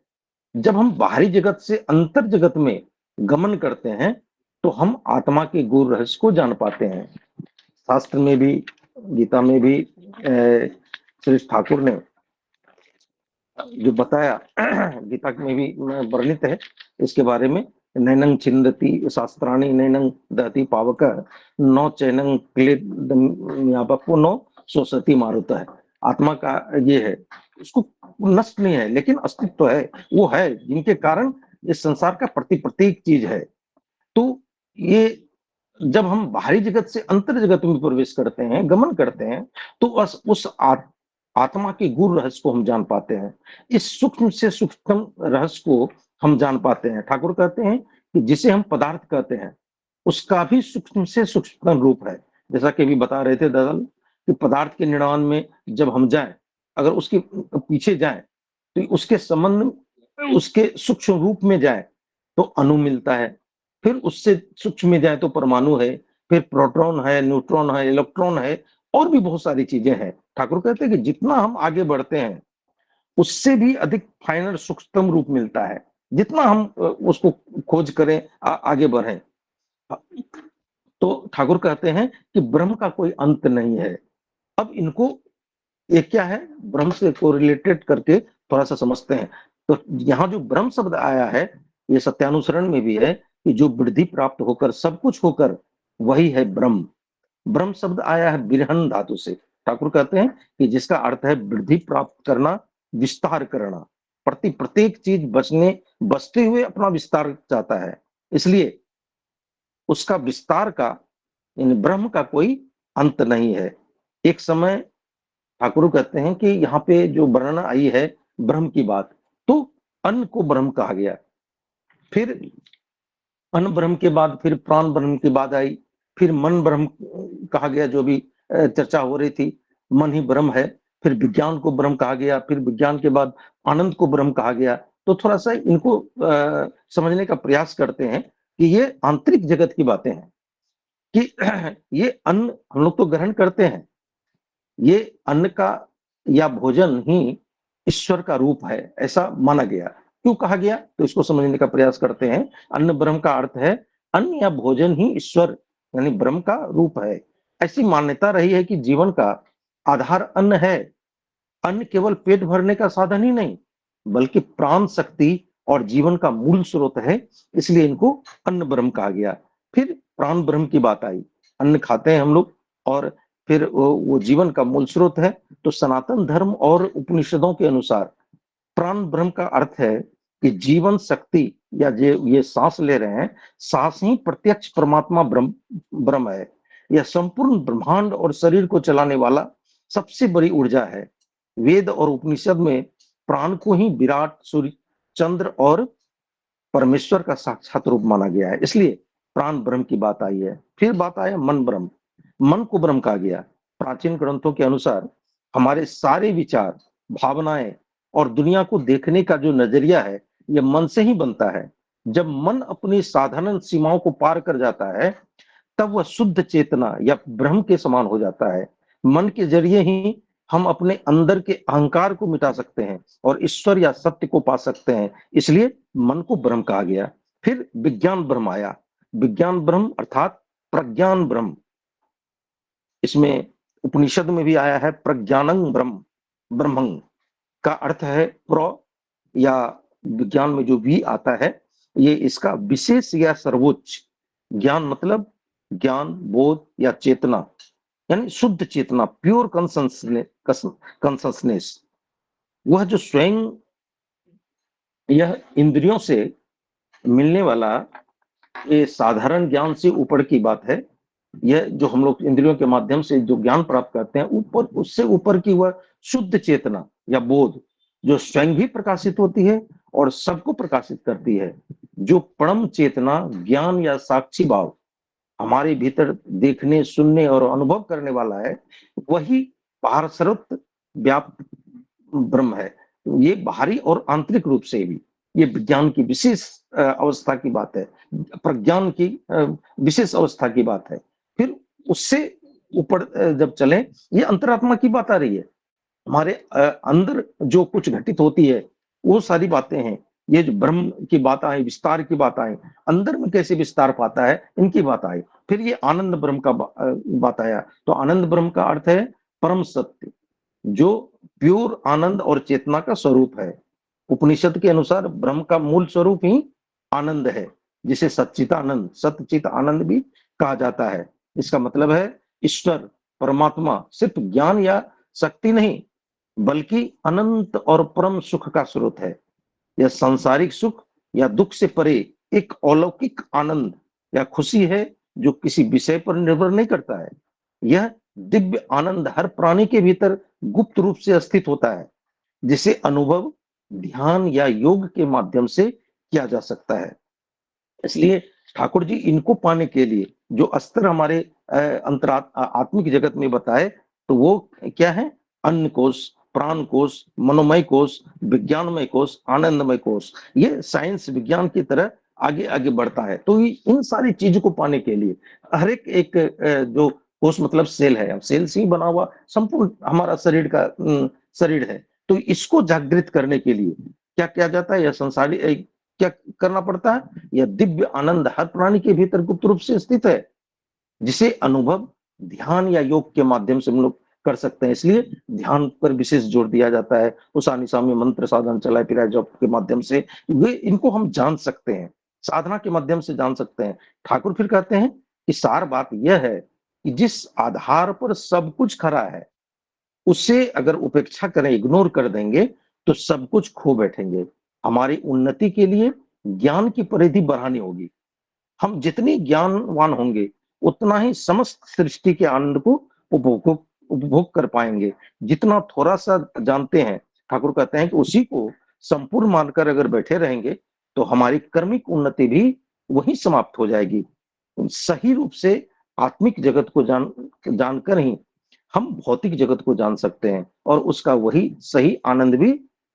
जब हम बाहरी जगत से अंतर जगत में गमन करते हैं, तो हम आत्मा के गूढ़ रहस्य को जान पाते हैं। शास्त्र में भी, गीता में भी श्री ठाकुर ने जो बताया, गीता में भी वर्णित है इसके बारे में। नैनंग छिंदती शास्त्राणी नैनंग दहती पावक नौ चैनंग क्लेदपु नौ सोसती मारुत है। आत्मा का ये है, उसको नष्ट नहीं है, लेकिन अस्तित्व है, वो है जिनके कारण इस संसार का प्रत्येक चीज है। तो ये जब हम बाहरी जगत से अंतर जगत में प्रवेश करते हैं, गमन करते हैं, तो उस आत्मा के गूढ़ रहस्य को हम जान पाते हैं। इस सूक्ष्म से सूक्ष्म रहस्य को हम जान पाते हैं। ठाकुर कहते हैं कि जिसे हम पदार्थ कहते हैं, उसका भी सूक्ष्म से सूक्ष्म रूप है। जैसा कि अभी बता रहे थे दरअसल कि पदार्थ के निर्माण में जब हम जाएं, अगर उसके पीछे जाएं, तो उसके संबंध, उसके सूक्ष्म रूप में जाए तो अणु मिलता है, फिर उससे सूक्ष्म में जाए तो परमाणु है, फिर प्रोटॉन है, न्यूट्रॉन है, इलेक्ट्रॉन है, और भी बहुत सारी चीजें हैं। ठाकुर कहते हैं कि जितना हम आगे बढ़ते हैं, उससे भी अधिक फाइनल सूक्ष्म रूप मिलता है। जितना हम उसको खोज करें, आगे बढ़ें, तो ठाकुर कहते हैं कि ब्रह्म का कोई अंत नहीं है। अब इनको ये क्या है, ब्रह्म से कोरिलेटेड करके थोड़ा सा समझते हैं। तो यहाँ जो ब्रह्म शब्द आया है, ये सत्यानुसरण में भी है कि जो वृद्धि प्राप्त होकर, सब कुछ होकर, वही है ब्रह्म। ब्रह्म शब्द आया है बिरहन धातु से। ठाकुर कहते हैं कि जिसका अर्थ है वृद्धि प्राप्त करना, विस्तार करना, प्रत्येक चीज बचते हुए अपना विस्तार चाहता है, इसलिए उसका विस्तार का, यानी ब्रह्म का कोई अंत नहीं है। एक समय ठाकुर कहते हैं कि यहाँ पे जो वर्णना आई है ब्रह्म की बात, तो अन्न को ब्रह्म कहा गया, फिर अन्न ब्रह्म के बाद फिर प्राण ब्रह्म की बात आई, फिर मन ब्रह्म कहा गया, जो भी चर्चा हो रही थी, मन ही ब्रह्म है, फिर विज्ञान को ब्रह्म कहा गया, फिर विज्ञान के बाद आनंद को ब्रह्म कहा गया। तो थोड़ा सा इनको समझने का प्रयास करते हैं कि ये आंतरिक जगत की बातें हैं, कि ये अन्न हम लोग तो ग्रहण करते हैं, ये अन्न का या भोजन ही ईश्वर का रूप है, ऐसा माना गया। क्यों कहा गया, तो इसको समझने का प्रयास करते हैं। अन्न ब्रह्म का अर्थ है अन्न या भोजन ही ईश्वर यानी ब्रह्म का रूप है। ऐसी मान्यता रही है कि जीवन का आधार अन्न है। अन्न केवल पेट भरने का साधन ही नहीं, बल्कि प्राण शक्ति और जीवन का मूल स्रोत है, इसलिए इनको अन्न ब्रह्म कहा गया। फिर प्राण ब्रह्म की बात आई, अन्न खाते हैं हम लोग और फिर वो जीवन का मूल स्रोत है। तो सनातन धर्म और उपनिषदों के अनुसार प्राण ब्रह्म का अर्थ है कि जीवन शक्ति या ये सांस ले रहे हैं, सांस ही प्रत्यक्ष परमात्मा ब्रह्म है। यह संपूर्ण ब्रह्मांड और शरीर को चलाने वाला सबसे बड़ी ऊर्जा है। वेद और उपनिषद में प्राण को ही विराट, सूर्य, चंद्र और परमेश्वर का साक्षात रूप माना गया है, इसलिए प्राण ब्रह्म की बात आई है। फिर बात आया मन ब्रह्म, मन को ब्रह्म कहा गया। प्राचीन ग्रंथों के अनुसार हमारे सारे विचार, भावनाएं और दुनिया को देखने का जो नजरिया है, यह मन से ही बनता है। जब मन अपनी साधारण सीमाओं को पार कर जाता है, तब वह शुद्ध चेतना या ब्रह्म के समान हो जाता है। मन के जरिए ही हम अपने अंदर के अहंकार को मिटा सकते हैं और ईश्वर या सत्य को पा सकते हैं, इसलिए मन को ब्रह्म कहा गया। फिर विज्ञान ब्रह्म आया। विज्ञान ब्रह्म अर्थात प्रज्ञान ब्रह्म, इसमें उपनिषद में भी आया है प्रज्ञानं ब्रह्म, ब्रह्मं का अर्थ है प्र, या विज्ञान में जो भी आता है, ये इसका विशेष या सर्वोच्च ज्ञान, मतलब ज्ञान, बोध या चेतना, यानी शुद्ध चेतना, प्योर कॉन्शसनेस। वह जो स्वयं यह इंद्रियों से मिलने वाला ये साधारण ज्ञान से ऊपर की बात है। यह जो हम लोग इंद्रियों के माध्यम से जो ज्ञान प्राप्त करते हैं, ऊपर, उससे ऊपर की वह शुद्ध चेतना या बोध, जो स्वयं भी प्रकाशित होती है और सबको प्रकाशित करती है। जो परम चेतना, ज्ञान या साक्षी भाव हमारे भीतर देखने, सुनने और अनुभव करने वाला है, वही बाहर सर्वत्र व्याप्त ब्रह्म है। ये बाहरी और आंतरिक रूप से भी ये विज्ञान की विशेष अवस्था की बात है, प्रज्ञान की विशेष अवस्था की बात है। फिर उससे ऊपर जब चले, ये अंतरात्मा की बात आ रही है। हमारे अंदर जो कुछ घटित होती है, वो सारी बातें हैं। ये जो ब्रह्म की बात आई, विस्तार की बात आई, अंदर में कैसे विस्तार पाता है, इनकी बात आई। फिर ये आनंद ब्रह्म का बात आया। तो आनंद ब्रह्म का अर्थ है परम सत्य, जो प्योर आनंद और चेतना का स्वरूप है। उपनिषद के अनुसार ब्रह्म का मूल स्वरूप ही आनंद है, जिसे सच्चिदानंद, सतचित आनंद भी कहा जाता है। इसका मतलब है ईश्वर, परमात्मा सिर्फ ज्ञान या शक्ति नहीं, बल्कि अनंत और परम सुख का स्रोत है। यह सांसारिक सुख या दुख से परे एक अलौकिक आनंद या खुशी है, जो किसी विषय पर निर्भर नहीं करता है। यह दिव्य आनंद हर प्राणी के भीतर गुप्त रूप से स्थित होता है, जिसे अनुभव ध्यान या योग के माध्यम से किया जा सकता है। इसलिए ठाकुर जी इनको पाने के लिए जो स्तर हमारे आत्मिक जगत में बताए, तो वो क्या है? अन्न कोश, प्राण कोश, मनोमय कोश, विज्ञानमय कोश, आनंदमय कोश। ये साइंस विज्ञान की तरह आगे आगे बढ़ता है। तो इन सारी चीजों को पाने के लिए हर एक जो कोश मतलब सेल है, अब सेल से ही बना हुआ संपूर्ण हमारा शरीर का शरीर है। तो इसको जागृत करने के लिए क्या किया जाता है? यह संसारी क्या करना पड़ता है? यह दिव्य आनंद हर प्राणी के भीतर गुप्त रूप से स्थित है, जिसे अनुभव ध्यान या योग के माध्यम से हम लोग कर सकते हैं। इसलिए ध्यान पर विशेष जोर दिया जाता है। उषा निशा में मंत्र साधन चलाए फिराए जप के माध्यम से वे इनको हम जान सकते हैं, साधना के माध्यम से जान सकते हैं। ठाकुर फिर कहते हैं कि सार बात यह है कि जिस आधार पर सब कुछ खड़ा है, उससे अगर उपेक्षा करें, इग्नोर कर देंगे, तो सब कुछ खो बैठेंगे। हमारी उन्नति के लिए ज्ञान की परिधि बढ़ानी होगी। हम जितनी ज्ञानवान होंगे, उतना ही समस्त सृष्टि के आनंद को उपभोग उपभोग कर पाएंगे। जितना थोड़ा सा जानते हैं, ठाकुर कहते हैं कि उसी को संपूर्ण मानकर अगर बैठे रहेंगे, तो हमारी कर्मिक उन्नति भी वहीं समाप्त हो जाएगी। सही रूप से आत्मिक जगत को जानकर ही हम भौतिक जगत को जान सकते हैं, और उसका वही सही आनंद भी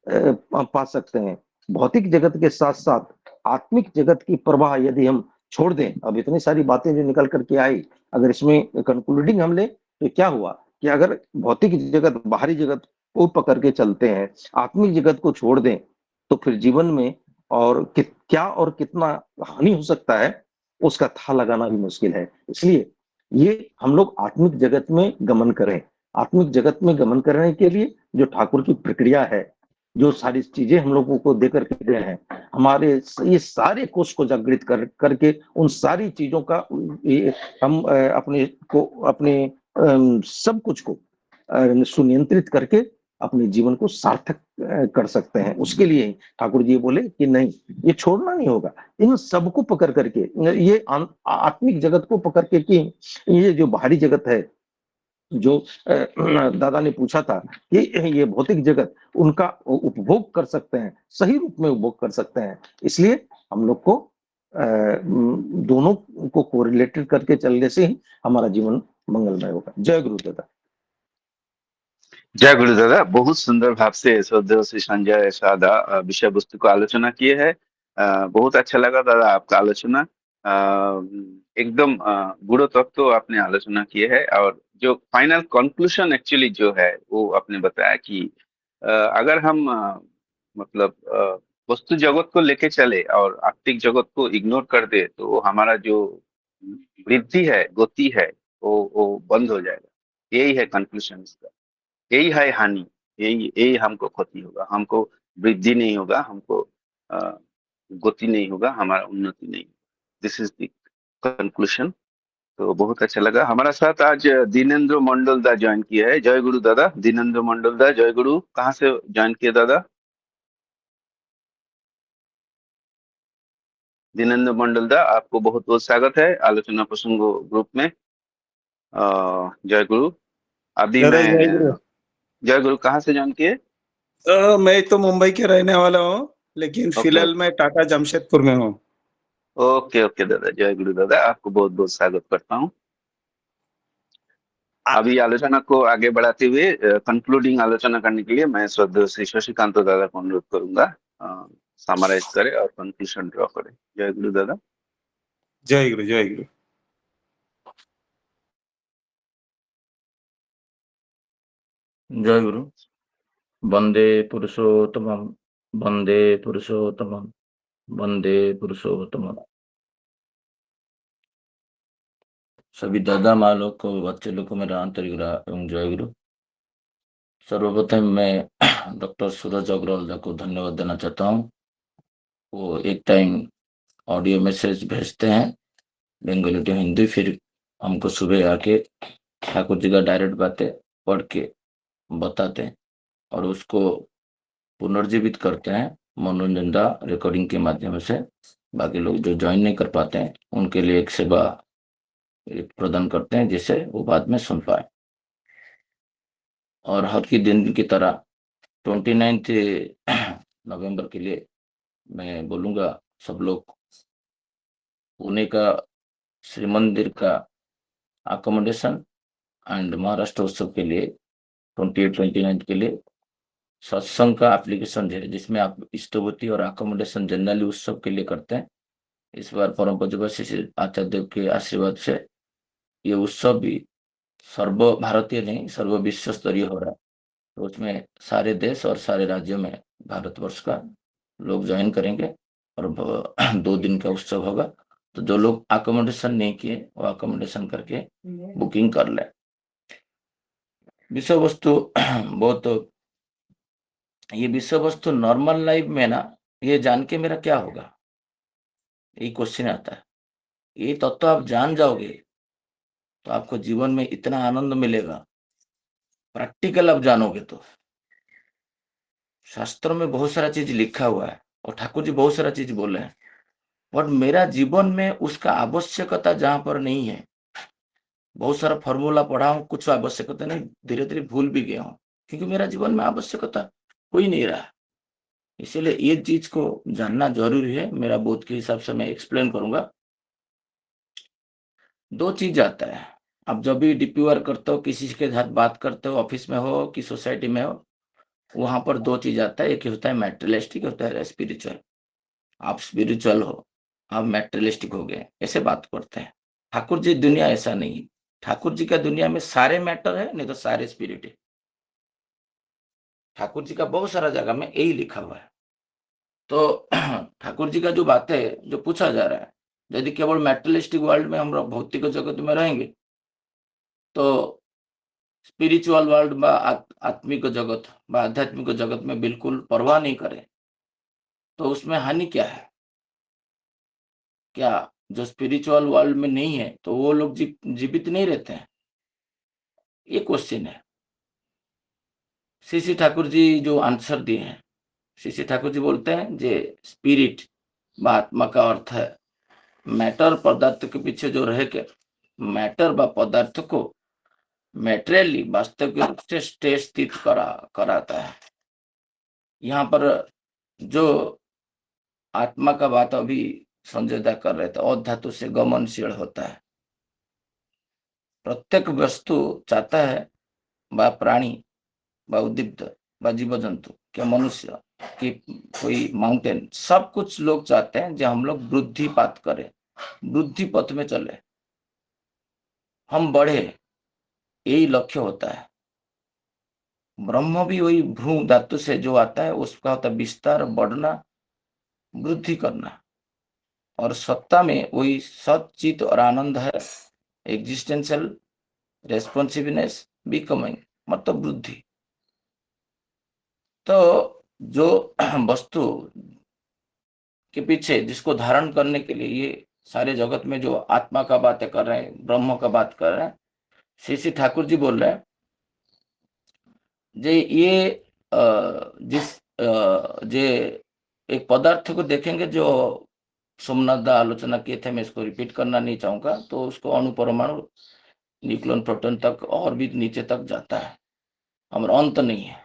पा सकते हैं। भौतिक जगत के साथ साथ आत्मिक जगत की प्रवाह यदि हम छोड़ दें, अब इतनी सारी बातें जो निकल करके आई, अगर इसमें कंक्लूडिंग हम ले, तो क्या हुआ कि अगर भौतिक जगत, बाहरी जगत को पकड़ के चलते हैं, आत्मिक जगत को छोड़ दें, तो फिर जीवन में और क्या और कितना हानि हो सकता है, उसका था लगाना भी मुश्किल है। इसलिए ये हम लोग आत्मिक जगत में गमन करें। आत्मिक जगत में गमन करने के लिए जो ठाकुर की प्रक्रिया है, जो सारी चीजें हम लोगों को दे करके गए हैं, हमारे ये सारे कोष को जागृत करके उन सारी चीजों का हम अपने को, अपने सब कुछ को सुनियंत्रित करके अपने जीवन को सार्थक कर सकते हैं। उसके लिए ठाकुर जी बोले कि नहीं, ये छोड़ना नहीं होगा। इन सबको पकड़ करके, ये आत्मिक जगत को पकड़ के, कि ये जो बाहरी जगत है, जो दादा ने पूछा था कि ये भौतिक जगत, उनका उपभोग कर सकते हैं, सही रूप में उपभोग कर सकते हैं। इसलिए हम लोग को दोनों को कोरिलेटेड करके चलने से ही हमारा जीवन मंगलमय होगा। जय गुरु दादा। जय गुरु दादा, बहुत सुंदर भाव से श्रद्धेय श्री संजय सादा विषय वस्तु को आलोचना किए है। बहुत अच्छा लगा दादा आपका आलोचना। एकदम गुण तत्व आपने आलोचना किए है, और जो फाइनल कंक्लूजन एक्चुअली जो है वो आपने बताया कि अगर हम मतलब वस्तु जगत को लेके चले और आर्थिक जगत को इग्नोर कर दे, तो हमारा जो वृद्धि है, गति है, वो बंद हो जाएगा। यही है कंक्लूजन इसका, यही है हानि, यही यही हमको क्षति होगा, हमको वृद्धि नहीं होगा, हमको अ, गति नहीं होगा, हमारा उन्नति नहीं। This is the conclusion. तो बहुत अच्छा लगा। हमारा साथ आज दीनेंद्र मंडल दा ज्वाइन किया है। जय गुरु दादा। दीनेंद्र मंडल दा, जय गुरु। कहाँ से ज्वाइन किया दादा? दीनेंद्र मंडल दा, आपको बहुत बहुत स्वागत है आलोचना प्रसंगो ग्रुप में। जय गुरु। अभी दादा मैं जय गुरु। जय गुरु, कहाँ से ज्वाइन किए? मैं तो मुंबई के रहने वाला हूँ, लेकिन ओके फिलहाल मैं टाटा जमशेदपुर में हूँ। ओके ओके दादा, जय गुरु दादा, आपको बहुत बहुत स्वागत करता हूँ। अभी आलोचना को आगे बढ़ाते हुए कंक्लूडिंग आलोचना करने के लिए मैं श्रद्धेय श्री शशिकांत दादा को अनुरोध करूंगा, समराइज करे और कंक्लूजन ड्रॉ करे। जय गुरु दादा। जय गुरु जय गुरु। जय गुरु। वंदे पुरुषोत्तमं, वंदे पुरुषोत्तमं, वंदे पुरुषोत्तमं। सभी दादा माँ लोग को, बच्चे लोग को मेरा आंतरिक एवं जय गुरु। सर्वप्रथम मैं डॉक्टर सूरज अग्रवाल को धन्यवाद देना चाहता हूँ। वो एक टाइम ऑडियो मैसेज भेजते हैं बंगाली टू हिंदी, फिर हमको सुबह आके ठाकुर जी का डायरेक्ट बातें पढ़ के बताते हैं और उसको पुनर्जीवित करते हैं मनोरंजन दा रिकॉर्डिंग के माध्यम से। बाकी लोग जो ज्वाइन नहीं कर पाते हैं उनके लिए एक सेवा प्रदान करते हैं, जिससे वो बाद में सुन पाए। और हर की दिन की तरह 29 नवंबर के लिए मैं बोलूंगा, सब लोग पुणे का श्री मंदिर का अकोमोडेशन एंड महाराष्ट्र उत्सव के लिए 28-29 के लिए सत्संग का एप्लीकेशन है, जिसमें आप इष्टभूति और अकोमोडेशन जनरली उत्सव के लिए करते हैं। इस बार परम पूज्य श्री आचार्य देव के आशीर्वाद से ये उत्सव भी सर्व भारतीय नहीं, सर्व विश्व स्तरीय हो रहा है। तो उसमें सारे देश और सारे राज्यों में भारतवर्ष का लोग ज्वाइन करेंगे और 2 दिन का उत्सव होगा। तो जो लोग अकोमोडेशन नहीं किए वो अकोमोडेशन करके बुकिंग कर ले। विषय वस्तु बहुत, ये विषय वस्तु नॉर्मल लाइफ में ना, ये जान के मेरा क्या होगा, ये क्वेश्चन आता है। ये तत्व आप जान जाओगे तो आपको जीवन में इतना आनंद मिलेगा प्रैक्टिकल अब जानोगे तो शास्त्रों में बहुत सारा चीज लिखा हुआ है और ठाकुर जी बहुत सारा चीज बोले हैं, और मेरा जीवन में उसका आवश्यकता जहां पर नहीं है, बहुत सारा फॉर्मूला पढ़ा हूं, कुछ आवश्यकता नहीं, धीरे धीरे भूल भी गया हूं, क्योंकि मेरा जीवन में आवश्यकता हो ही नहीं रहा। इसीलिए ये चीज को जानना जरूरी है। मेरा बोध के हिसाब से मैं एक्सप्लेन करूंगा। दो चीज आता है, आप जब भी डीपी वर्क करते हो, किसी के साथ बात करते हो, ऑफिस में हो कि सोसाइटी में हो, वहां पर दो चीज आता है, एक होता है मैटेरियलिस्टिक, होता है स्पिरिचुअल। आप स्पिरिचुअल हो, आप मैटेरियलिस्टिक हो गए, ऐसे बात करते हैं। ठाकुर जी दुनिया ऐसा नहीं। ठाकुर जी का दुनिया में सारे मैटर है, नहीं तो सारे स्पिरिट है। ठाकुर जी का बहुत सारा जगह में यही लिखा हुआ है। तो ठाकुर जी का जो बातें जो पूछा जा रहा है, यदि केवल मैटेरियलिस्टिक वर्ल्ड में हम भौतिक जगत में रहेंगे, तो स्पिरिचुअल वर्ल्ड आत्मिक जगत आध्यात्मिक जगत में बिल्कुल परवाह नहीं करें, तो उसमें हानि क्या है? क्या जो स्पिरिचुअल वर्ल्ड में नहीं है तो वो लोग जीवित नहीं रहते हैं? ये क्वेश्चन है। श्री ठाकुर जी जो आंसर दिए हैं, श्री ठाकुर जी बोलते हैं जे स्पिरिट व आत्मा का अर्थ है मैटर, पदार्थ के पीछे जो रह के मैटर व पदार्थ को मैटेरियली वास्तविक रूप से स्थित कराता है। यहाँ पर जो आत्मा का बात अभी संजय दा कर रहे थे, अधातु से गमनशील होता है। प्रत्येक वस्तु चाहता है, व प्राणी व उद्दीप्त व जीव जंतु क्या मनुष्य कि कोई माउंटेन, सब कुछ लोग चाहते हैं जो हम लोग वृद्धि पात करें, वृद्धि पथ में चले, हम बढ़े, यही लक्ष्य होता है। ब्रह्म भी वही भ्रू धातु से जो आता है, उसका होता है विस्तार, बढ़ना, वृद्धि करना। और सत्ता में वही सचित और आनंद है, एग्जिस्टेंशियल रेस्पॉन्सिबनेस, बिकमिंग मतलब वृद्धि। तो जो वस्तु के पीछे जिसको धारण करने के लिए ये सारे जगत में जो आत्मा का बातें कर रहे हैं, ब्रह्म का बात कर रहे हैं, श्री ठाकुर जी बोल रहे हैं जे ये जिस जे एक पदार्थ को देखेंगे, जो सोमनाथ दा आलोचना किए थे, मैं इसको रिपीट करना नहीं चाहूंगा, तो उसको अणु परमाणु न्यूक्लियन प्रोटॉन तक और भी नीचे तक जाता है, हमारा अंत नहीं है।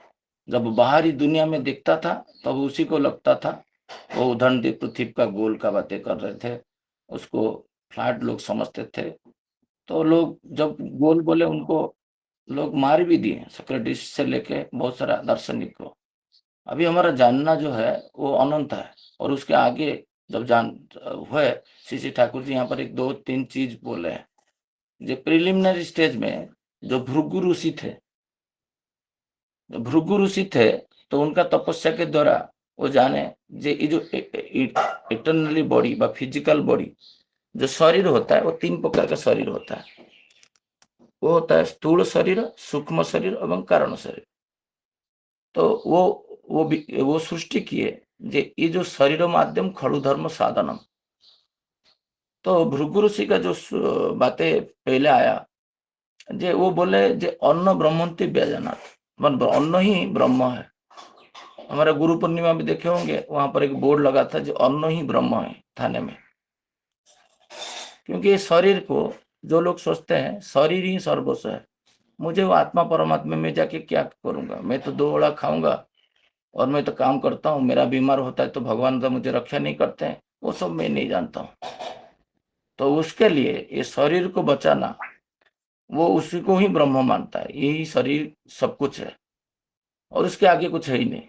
जब बाहरी दुनिया में दिखता था तब उसी को लगता था वो उदाहरण दे पृथ्वी का गोल का बातें कर रहे थे, उसको फ्लैट लोग समझते थे। तो लोग जब गोल बोले उनको लोग मार भी दिए, सोक्रेटिस से लेके बहुत सारा दार्शनिक को। अभी हमारा जानना जो है वो अनंत है, और उसके आगे जब जान हुए, श्री ठाकुर जी यहाँ पर एक दो तीन चीज बोले हैं। जो प्रिलिमिनरी स्टेज में जो भृगु ऋषि थे, तो उनका तपस्या के द्वारा वो जाने जे ये जो इटर्नली बॉडी व फिजिकल बॉडी जो शरीर होता है, वो तीन प्रकार का शरीर होता है। वो होता है स्थूल शरीर, सूक्ष्म शरीर एवं कारण शरीर। तो वो सृष्टि किए जे ये जो शरीर माध्यम खड़ु धर्म साधनम। तो भृगु ऋषि का जो बातें पहले आया, जे वो बोले जे अन्न ब्रह्मंति व्यजनात्, मतलब अन्न ही ब्रह्म है। हमारे गुरु पूर्णिमा में देखे होंगे, वहां पर एक बोर्ड लगा था जो अन्न ही ब्रह्म है थाने में। क्योंकि शरीर को जो लोग सोचते हैं शरीर ही सर्वस्व है, मुझे वो आत्मा परमात्मा में जाके क्या करूंगा, मैं तो दो ओड़ा खाऊंगा और मैं तो काम करता हूँ, मेरा बीमार होता है तो भगवान तो मुझे रक्षा नहीं करते हैं, वो सब मैं नहीं जानता हूँ। तो उसके लिए ये शरीर को बचाना, वो उसी को ही ब्रह्म मानता है, यही शरीर सब कुछ है और उसके आगे कुछ है ही नहीं।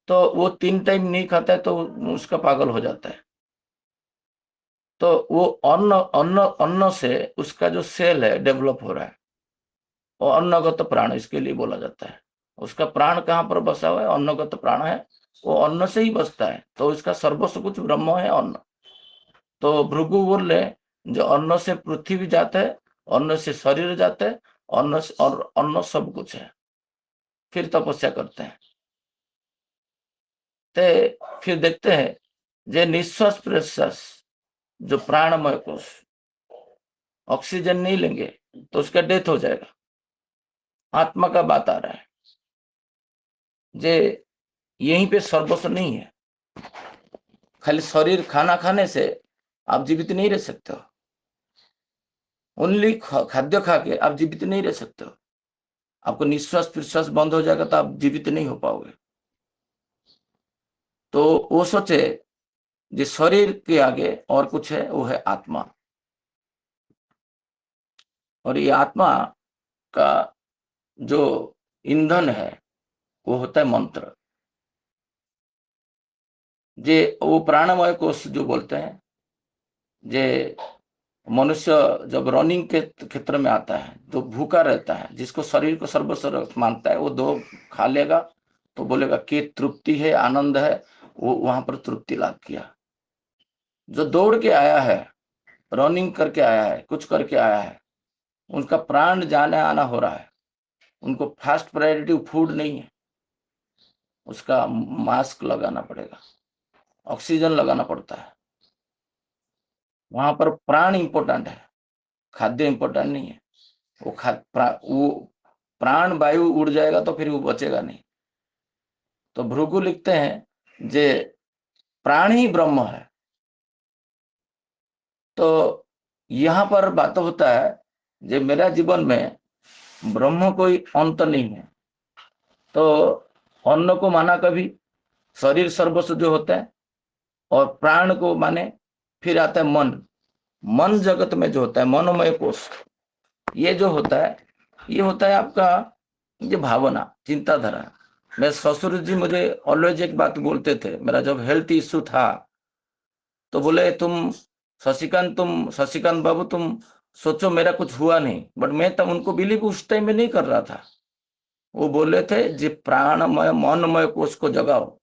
तो वो 3 टाइम नहीं खाता है तो उसका पागल हो जाता है। तो वो अन्न अन्न अन्न से उसका जो सेल है डेवलप हो रहा है, और अन्नगत प्राण इसके लिए बोला जाता है। उसका प्राण कहाँ पर बसा हुआ है? अन्नगत प्राण है, वो अन्न से ही बसता है, तो इसका सर्वस्व कुछ ब्रह्म है अन्न। तो भृगु बोले जो अन्न से पृथ्वी जाता है, अन्न से शरीर जाता है, अन्न और अन्न सब कुछ है। फिर तपस्या करते हैं, तो फिर देखते हैं जे निश्वास प्रश्वास जो प्राणमय कोश ऑक्सीजन नहीं लेंगे तो उसका डेथ हो जाएगा। आत्मा का बात आ रहा है। जे यहीं पे सर्वस्व नहीं है। खाली शरीर खाना खाने से आप जीवित नहीं रह सकते हो। ओनली खाद्य खा के आप जीवित नहीं रह सकते हो। आपको निश्वास प्रश्वास बंद हो जाएगा तो आप जीवित नहीं हो पाओगे। तो वो सोचे जो शरीर के आगे और कुछ है, वो है आत्मा। और ये आत्मा का जो ईंधन है वो होता है मंत्र। जे वो प्राणमय कोश जो बोलते हैं, जे मनुष्य जब रनिंग के क्षेत्र में आता है तो भूखा रहता है, जिसको शरीर को सर्वस्व मानता है, वो दो खा लेगा तो बोलेगा कि तृप्ति है, आनंद है, वो वहां पर तृप्ति लाभ किया। जो दौड़ के आया है, रनिंग करके आया है, कुछ करके आया है, उनका प्राण जाने आना हो रहा है, उनको फर्स्ट प्रायोरिटी फूड नहीं है, उसका मास्क लगाना पड़ेगा, ऑक्सीजन लगाना पड़ता है। वहां पर प्राण इंपॉर्टेंट है, खाद्य इंपॉर्टेंट नहीं है। वो प्राण वायु उड़ जाएगा तो फिर वो बचेगा नहीं। तो भृगु लिखते हैं जे प्राण ही ब्रह्म है। तो यहाँ पर बात होता है जे मेरा जीवन में ब्रह्म कोई अंत नहीं है। तो अन्न को माना कभी, शरीर सर्वस्व जो होता है, और प्राण को माने, फिर आता है मन। मन जगत में जो होता है, मनोमय कोश, ये जो होता है, ये होता है आपका ये भावना, चिंताधारा। मेरे ससुर जी मुझे ऑलवेज एक बात बोलते थे, मेरा जब हेल्थ इश्यू था तो बोले तुम शशिकांत बाबू तुम सोचो मेरा कुछ हुआ नहीं। बट मैं तब उनको बिलीव उस टाइम में नहीं कर रहा था। वो बोले थे जी प्राणमय मनमय कोश को जगाओ,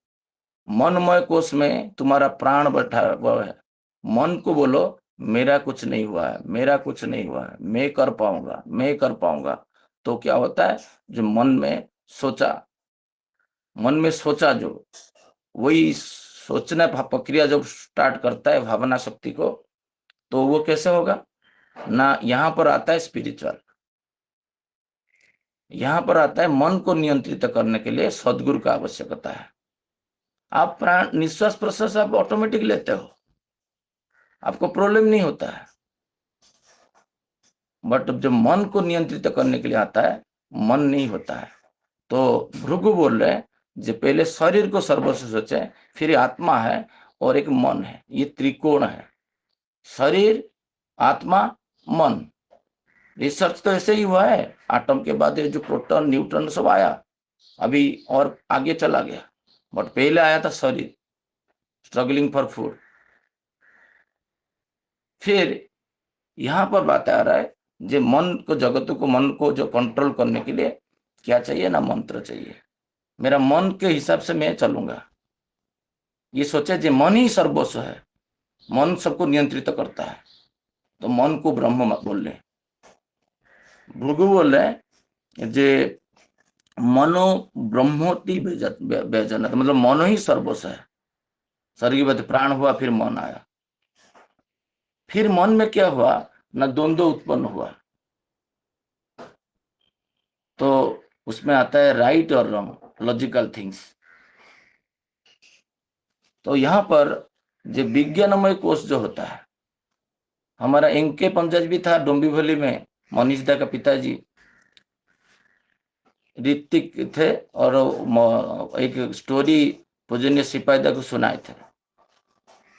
मनमय कोश में तुम्हारा प्राण बैठा हुआ है। मन को बोलो मेरा कुछ नहीं हुआ है, मेरा कुछ नहीं हुआ है, मैं कर पाऊंगा, मैं कर पाऊंगा। तो क्या होता है, जो मन में सोचा जो वही सोचना प्रक्रिया जब स्टार्ट करता है भावना शक्ति को, तो वो कैसे होगा ना। यहाँ पर आता है स्पिरिचुअल, यहाँ पर आता है मन को नियंत्रित करने के लिए सदगुरु का आवश्यकता है। आप प्राण निश्वास प्रश्वास आप ऑटोमेटिक लेते हो, आपको प्रॉब्लम नहीं होता है। बट जब मन को नियंत्रित करने के लिए आता है, मन नहीं होता है। तो भृगु बोल रहे हैं जो पहले शरीर को सर्वस्व सोचे, फिर आत्मा है और एक मन है। ये त्रिकोण है, शरीर, आत्मा, मन। रिसर्च तो ऐसे ही हुआ है। एटम के बाद जो प्रोटॉन न्यूट्रॉन सब आया, अभी और आगे चला गया। बट पहले आया था शरीर, स्ट्रगलिंग फॉर फूड। फिर यहाँ पर बात आ रहा है जो मन को, जगत को, मन को जो कंट्रोल करने के लिए क्या चाहिए ना, मंत्र चाहिए। मेरा मन के हिसाब से मैं चलूंगा। ये सोचे जो मन ही सर्वस्व है, मन सबको नियंत्रित करता है, तो मन को ब्रह्म बोल रहे। भृगु बोल रहे जे मनो ब्रह्मोति व्यजन, मतलब मन ही सर्वस्व है। शरीर के बाद प्राण हुआ, फिर मन आया। फिर मन में क्या हुआ ना, द्वंद्व उत्पन्न हुआ। तो उसमें आता है राइट और रॉन्ग, लॉजिकल थिंग्स। तो यहाँ पर जो विज्ञानमय कोश जो होता है, हमारा एनके पंजाज भी था डोंबिवली में, मनीष दा का पिताजी ऋतिक थे, और एक स्टोरी पूजनीय सिपाही दा को सुनाए थे।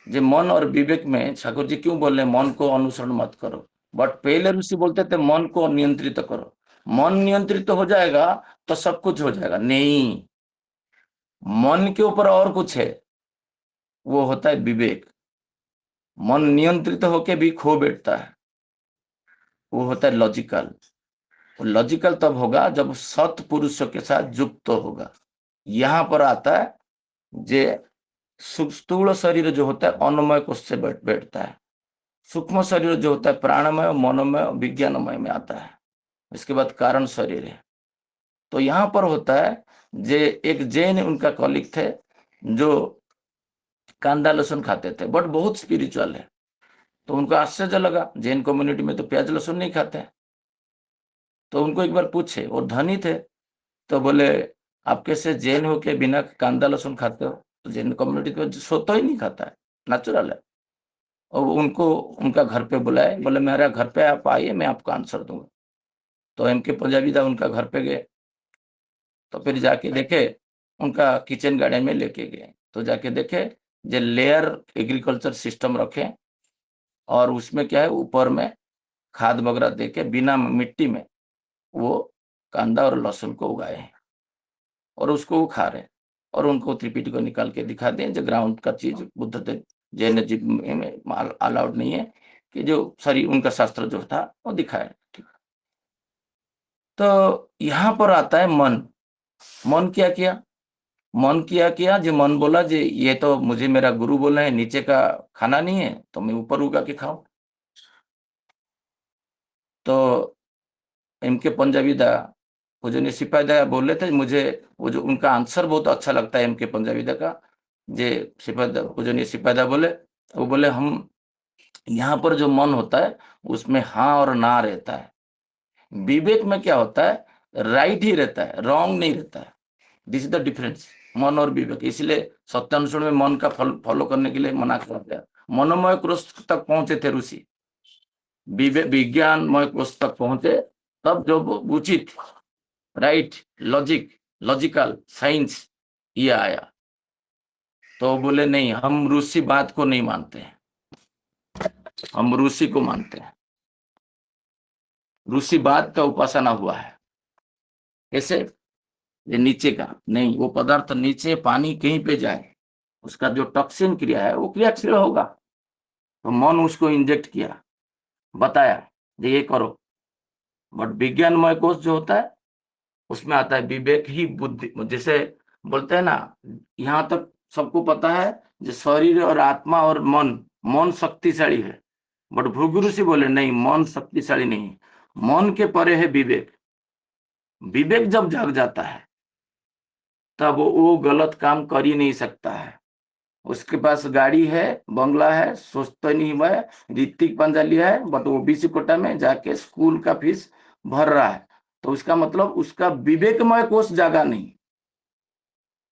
जो मन और विवेक में ठाकुर जी क्यों बोल रहे मन को अनुसरण मत करो, बट पहले ऋषि बोलते थे मन को नियंत्रित करो। मन नियंत्रित हो जाएगा तो सब कुछ हो जाएगा, नहीं। मन के ऊपर और कुछ है, वो होता है विवेक। मन नियंत्रित होके भी खो बैठता है, वो होता है लॉजिकल। लॉजिकल तब होगा जब सत्पुरुषों के साथ युक्त होगा। यहाँ पर आता है जे स्थूल शरीर जो होता है अन्नमय कोश से बैठता है, सूक्ष्म शरीर जो होता है प्राणमय, मनोमय, विज्ञानमय में आता है। इसके बाद कारण शरीर है। तो यहाँ पर होता है जे एक जैन उनका कॉलिग थे जो कांदा लहसुन खाते थे, बट बहुत स्पिरिचुअल है। तो उनको आश्चर्य लगा, जैन कम्युनिटी में तो प्याज लहसुन नहीं खाते। तो उनको एक बार पूछे, वो धनी थे, तो बोले आप कैसे जैन हो के बिना कांदा लहसुन खाते हो? तो जैन कम्युनिटी को सोता ही नहीं खाता है, नेचुरल है। और उनको उनका घर पे बुलाए, बोले मेरा घर पे आप आइए, मैं आपको आंसर दूंगा। तो एम के पंजाबीदा उनका घर पे गए, तो फिर जाके देखे, उनका किचन गार्डन में लेके गए, तो जाके देखे जो लेयर एग्रीकल्चर सिस्टम रखे, और उसमें क्या है, ऊपर में खाद वगैरह देके बिना मिट्टी में वो कांदा और लहसुन को उगाए हैं, और उसको वो खा रहे हैं। और उनको त्रिपिटी को निकाल के दिखा दें, जो ग्राउंड का चीज बुद्ध जैनिज्म में अलाउड नहीं है, कि जो सॉरी उनका शास्त्र जो था वो दिखाए। ठीक। तो यहाँ पर आता है मन। मन क्या किया? मन किया जो मन बोला जी ये तो मुझे मेरा गुरु बोला है नीचे का खाना नहीं है, तो मैं ऊपर उगा के खाऊं। तो इनके पंजाबी दा पूजनीय सिपाही दा बोले थे, मुझे वो जो उनका आंसर बहुत अच्छा लगता है इनके पंजाबी दा का। जे पूजनीय सिपाही दा बोले, वो बोले हम यहाँ पर जो मन होता है उसमें हाँ और ना रहता है, विवेक में क्या होता है, राइट ही रहता है, रॉन्ग नहीं रहता है। दिस इज द डिफरेंस, मन और विवेक। इसलिए सत्यानुष्ठान में मन का फॉलो करने के लिए मना कर दिया। मनोमय क्रोश तक पहुंचे थे ऋषि, विज्ञानमय क्रोश तक पहुंचे, तब जो उचित राइट लॉजिकल साइंस ये आया। तो बोले नहीं, हम रूसी बात को नहीं मानते हैं, हम रूसी को मानते हैं। रूसी बात का उपासना हुआ है। कैसे? ये नीचे का नहीं, वो पदार्थ नीचे पानी कहीं पे जाए, उसका जो टॉक्सिन क्रिया है वो क्रियाशील होगा। तो मन उसको इंजेक्ट किया, बताया ये करो। बट विज्ञानमय कोश जो होता है उसमें आता है विवेक ही बुद्धि। जैसे बोलते हैं ना, यहाँ तक सबको पता है जो शरीर और आत्मा और मन शक्तिशाली है, बट भृगु ऋषि बोले नहीं, मन शक्तिशाली नहीं, मन के परे है विवेक। विवेक जब जाग जाता है तब वो गलत काम कर ही नहीं सकता है। उसके पास गाड़ी है, बंगला है, सोचता नहीं हुआ है, ऋतिक पंजा लिया है, बट वो बीसी कोटा में जाके स्कूल का फीस भर रहा है, तो उसका मतलब उसका विवेकमय कोष जागा नहीं।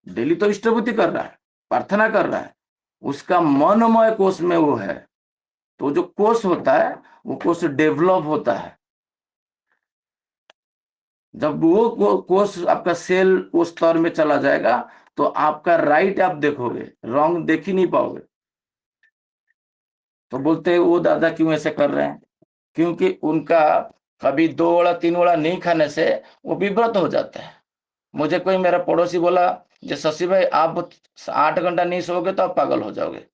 डेली तो इष्टभूति कर रहा है, प्रार्थना कर रहा है, उसका मनमय कोष में वो है। तो जो कोष होता है वो कोष डेवलप होता है। जब वो कोष आपका सेल उस स्तर में चला जाएगा तो आपका राइट आप देखोगे, रॉन्ग देख ही नहीं पाओगे। तो बोलते हैं वो दादा क्यों ऐसे कर रहे हैं? क्योंकि उनका कभी 2 वड़ा 3 वड़ा नहीं खाने से वो विव्रत हो जाता है। मुझे कोई मेरा पड़ोसी बोला, जो शशि भाई आप 8 घंटा नहीं सोओगे तो आप पागल हो जाओगे।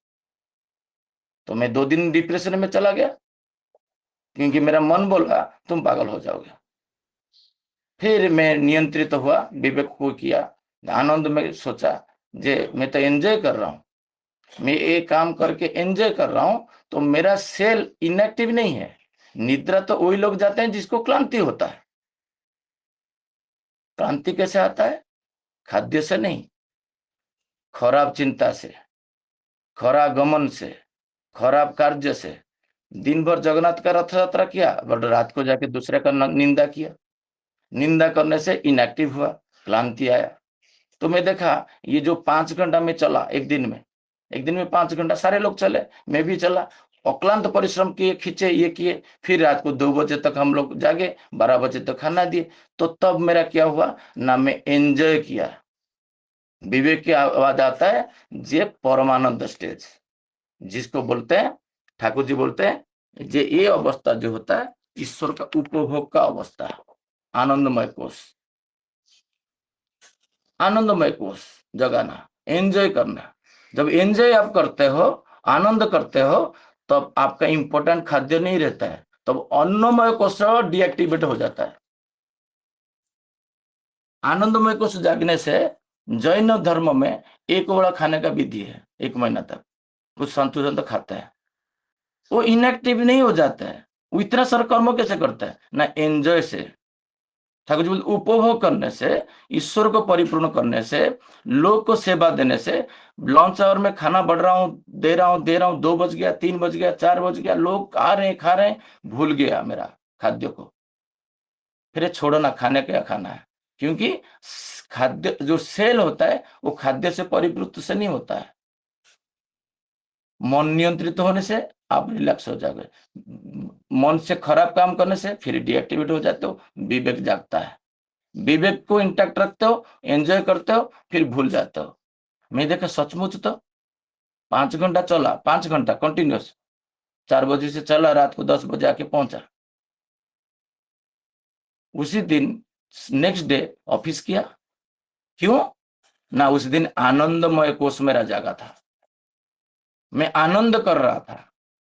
तो मैं 2 दिन डिप्रेशन में चला गया, क्योंकि मेरा मन बोला तुम पागल हो जाओगे। फिर मैं नियंत्रित हुआ, विवेक को किया, आनंद में सोचा जे मैं तो एंजॉय कर रहा हूँ, मैं ये काम करके एंजॉय कर रहा हूँ, तो मेरा सेल इनएक्टिव नहीं है। निद्रा तो वही लोग जाते हैं जिसको क्लांति होता है। क्रांति कैसे आता है? खाद्य से नहीं, खराब चिंता से, खराब गमन से, खराब कार्य से। दिन भर जगन्नाथ का रथ यात्रा किया, बट रात को जाके दूसरे का निंदा किया। निंदा करने से इनएक्टिव हुआ, क्लांति आया। तो मैं देखा ये जो 5 घंटा में चला एक दिन में 5 घंटा सारे लोग चले, मैं भी चला, अक्लांत परिश्रम किए, खींचे, ये किए। फिर रात को 2 बजे तक हम लोग जागे, 12 बजे तक खाना दिए। तो तब मेरा क्या हुआ ना, मैं एंजॉय किया। विवेक की आवाज आता है जे परमानंद स्टेज, जिसको बोलते हैं, ठाकुर जी बोलते हैं जे ये अवस्था जो होता है ईश्वर का उपभोग का अवस्था, आनंदमय कोष। आनंदमय कोष जगाना, एंजॉय करना। जब एंजॉय आप करते हो, आनंद करते हो, तब आपका इंपॉर्टेंट खाद्य नहीं रहता है, तब अन्नमय कोष डीएक्टिवेट हो जाता है। आनंदमय कोष जागने से जैन धर्म में 1 वड़ा खाने का विधि है, 1 महीना तक कुछ संतुलन तक खाता है, वो इनएक्टिव नहीं हो जाता है। वो इतना सारा कर्म कैसे करता है ना, एंजॉय से। ठाकुर जी बोलते उपभोग करने से, ईश्वर को परिपूर्ण करने से, लोग को सेवा देने से। लंच आवर में खाना बढ़ रहा हूँ, दे रहा हूँ, 2 बज गया, 3 बज गया, 4 बज गया, लोग आ रहे हैं, खा रहे हैं, भूल गया मेरा खाद्य को। फिर ये छोड़ो ना, खाने क्या खाना है, क्योंकि खाद्य जो सेल होता है वो खाद्य से परिवृत्त से नहीं होता है। मन नियंत्रित होने से आप रिलैक्स हो जाओगे, मन से खराब काम करने से फिर डीएक्टिवेट हो जाते हो, विवेक जागता है, विवेक को इंटैक्ट रखते हो, एंजॉय करते हो, फिर भूल जाते हो। मैं देखा सचमुच तो 5 घंटा चला, 5 घंटा कंटिन्यूस, 4 बजे से चला, रात को 10 बजे आके पहुंचा। उसी दिन नेक्स्ट डे ऑफिस किया। क्यों ना, उस दिन आनंदमय कोष मेरा जागा था, मैं आनंद कर रहा था।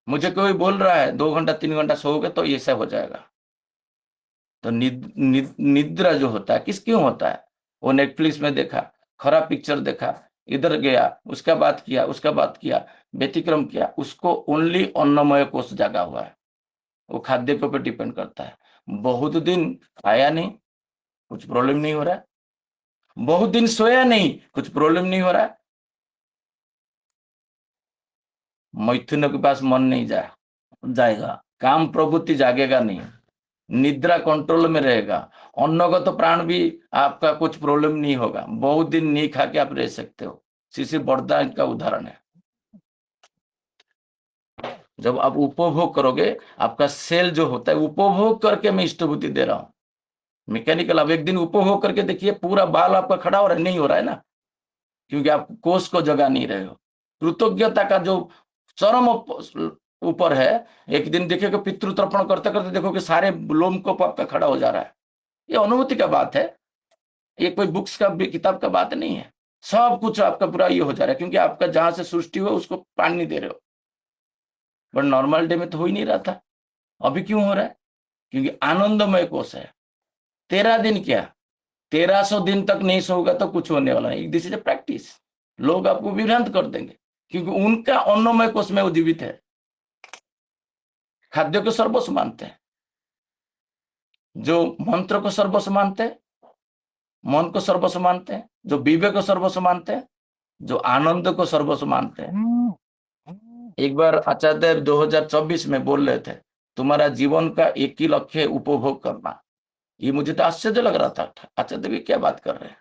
मुझे कोई बोल रहा है 2 घंटा 3 घंटा सोओगे तो ये सब हो जाएगा, तो निद्रा जो होता है किस क्यों होता है, वो नेटफ्लिक्स में देखा, खराब पिक्चर देखा, इधर गया, उसका बात किया, उसका बात किया, व्यतिक्रम किया, उसको ओनली अन्नमय कोष जागा हुआ है, वो खाद्य के ऊपर डिपेंड करता है। बहुत दिन खाया नहीं, कुछ प्रॉब्लम नहीं हो रहा है, बहुत दिन सोया नहीं, कुछ प्रॉब्लम नहीं हो रहा है, मैथुन के पास मन नहीं जाएगा, काम प्रवृत्ति जागेगा नहीं, निद्रा कंट्रोल में रहेगा, अन्नगत तो प्राण भी आपका कुछ प्रॉब्लम नहीं होगा, बहुत दिन नहीं खा के आप रह सकते हो। शिशिर बरदान का उदाहरण है। जब आप उपभोग करोगे, आपका सेल जो होता है, उपभोग करके मैं इष्टभूति दे रहा हूं मैकेनिकल। अब एक दिन उपभोग करके देखिए, पूरा बाल आपका खड़ा हो रहा है, नहीं हो रहा है ना, क्योंकि आप कोष को जगा नहीं रहे हो। कृतज्ञता का जो चरम ऊपर है, एक दिन देखिएगा पितृ तर्पण करते करते देखो कि सारे लोम को आपका खड़ा हो जा रहा है। ये अनुभूति का बात है, ये कोई बुक्स का किताब का बात नहीं है। सब कुछ आपका पूरा ये हो जा रहा है, क्योंकि आपका जहां से सृष्टि हुआ उसको पानी नहीं दे रहे हो। बट नॉर्मल डे में तो हो ही नहीं रहा था, अभी क्यों हो रहा है? क्योंकि आनंदमय कोष है। 13 दिन क्या, 1300 दिन तक नहीं सोगा तो कुछ होने वाला नहीं। This is a practice. लोग आपको विभ्रांत कर देंगे, क्योंकि उनका अन्नमय कोष में वो जीवित है। खाद्य को सर्वस्व मानते हैं, जो मंत्र को सर्वस्व मानते हैं, मन को सर्वस्व मानते हैं, जो विवेक को सर्वस्व मानते हैं, जो आनंद को सर्वस्व मानते हैं। एक बार आचार्य देव 2024 में बोल रहे थे, तुम्हारा जीवन का एक ही लक्ष्य है, उपभोग करना। ये मुझे तो आश्चर्य लग रहा था, आचार्य देव क्या बात कर रहे हैं,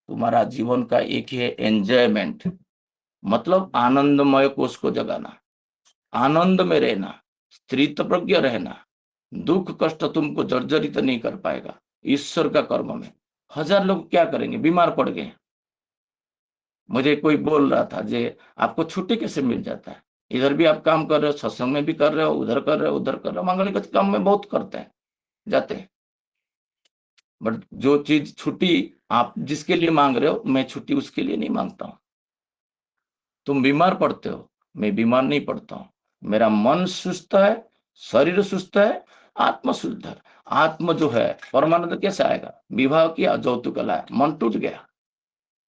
तुम्हारा जीवन का एक ही है एंजॉयमेंट, मतलब आनंदमय कोष को जगाना, आनंद में रहना, स्थित प्रज्ञ रहना, दुख कष्ट तुमको जर्जरित नहीं कर पाएगा ईश्वर का कर्म में। 1000 लोग क्या करेंगे, बीमार पड़ गए। मुझे कोई बोल रहा था जे आपको छुट्टी कैसे मिल जाता है, इधर भी आप काम कर रहे हो, सत्संग में भी कर रहे हो, उधर कर रहे हो, उधर कर रहे हो, मांगलिक काम में बहुत करते हैं, जाते हैं, बट जो चीज छुट्टी आप जिसके लिए मांग रहे हो, मैं छुट्टी उसके लिए नहीं मांगता हूं। तुम बीमार पड़ते हो, मैं बीमार नहीं पड़ता हूं। मेरा मन सुस्त है, शरीर सुस्त है, आत्मा शुद्ध है। आत्मा जो है परमानंद कैसे आएगा? विवाह किया, जौतुक लाया, मन टूट गया।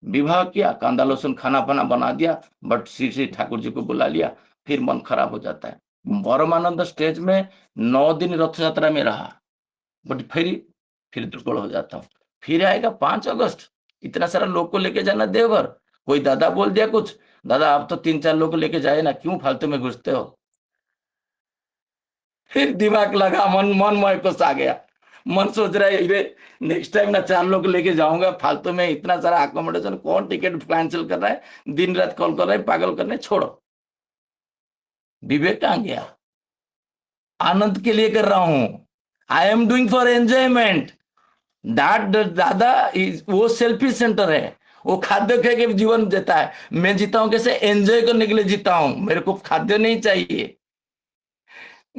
विवाह किया, कांदा लहसुन खाना पाना बना दिया, बट श्री ठाकुर जी को बुला लिया, फिर मन खराब हो जाता है। परमानंद स्टेज में 9 दिन रथ यात्रा में रहा, बट फिर दुर्बल हो जाता हूँ। फिर आएगा 5 अगस्त, इतना सारा लोग को लेके जाना देवघर, कोई दादा बोल दिया कुछ, दादा आप तो 3-4 लोग लेके जाए ना, क्यों फालतू में घुसते हो? फिर दिमाग लगा, मन मोह कुछ आ गया, मन सोच रहा है नेक्स्ट टाइम ना 4 लोग लेके जाऊंगा, फालतू में इतना सारा अकोमोडेशन, कौन टिकट कैंसिल कर रहा है, दिन रात कॉल कर रहा है, पागल करने, छोड़ो। विवेक कहां गया? आनंद के लिए कर रहा हूं, I am doing for enjoyment. दादा वो सेल्फी सेंटर है, वो खाद्य खा के जीवन देता है। मैं जीता हूं कैसे? एंजॉय करने के लिए जीता हूं। मेरे को खाद्य नहीं चाहिए,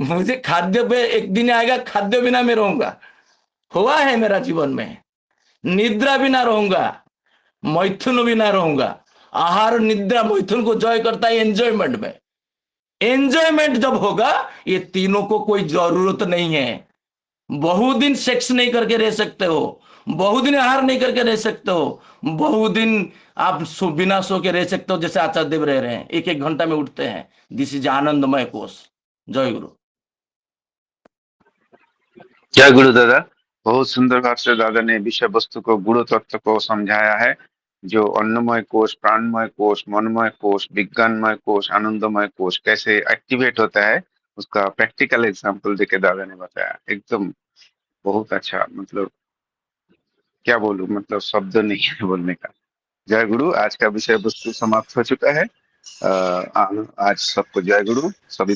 मुझे खाद्य पे एक दिन आएगा, खाद्य बिना मैं रहूंगा। हुआ है मेरा जीवन में, निद्रा बिना रहूंगा, मैथुन बिना रहूंगा। आहार निद्रा मैथुन को जय करता है एंजॉयमेंट में। एंजॉयमेंट जब होगा, ये तीनों को कोई जरूरत नहीं है। बहुत दिन सेक्स नहीं करके रह सकते हो, बहुत दिन आहार नहीं करके रह सकते हो, बहुत दिन आप बिना सो के रह सकते हो, जैसे आचार्य देव रह रहे हैं, 1-1 घंटा में उठते हैं। दिस इज आनंदमय कोष। जय गुरु। जय गुरु दादा। बहुत सुंदर भाव से दादा ने विषय वस्तु को, गुण तत्व को समझाया है। जो अन्नमय कोष, प्राणमय कोष, मनमय कोष, विज्ञानमय कोष, आनंदमय कोष कैसे एक्टिवेट होता है, उसका प्रैक्टिकल एग्जांपल देके दादा ने बताया। एकदम बहुत अच्छा, मतलब क्या बोलूं, मतलब शब्द नहीं है बोलने का। जय गुरु। आज का विषय वस्तु समाप्त हो चुका है। आज सबको जय गुरु। सभी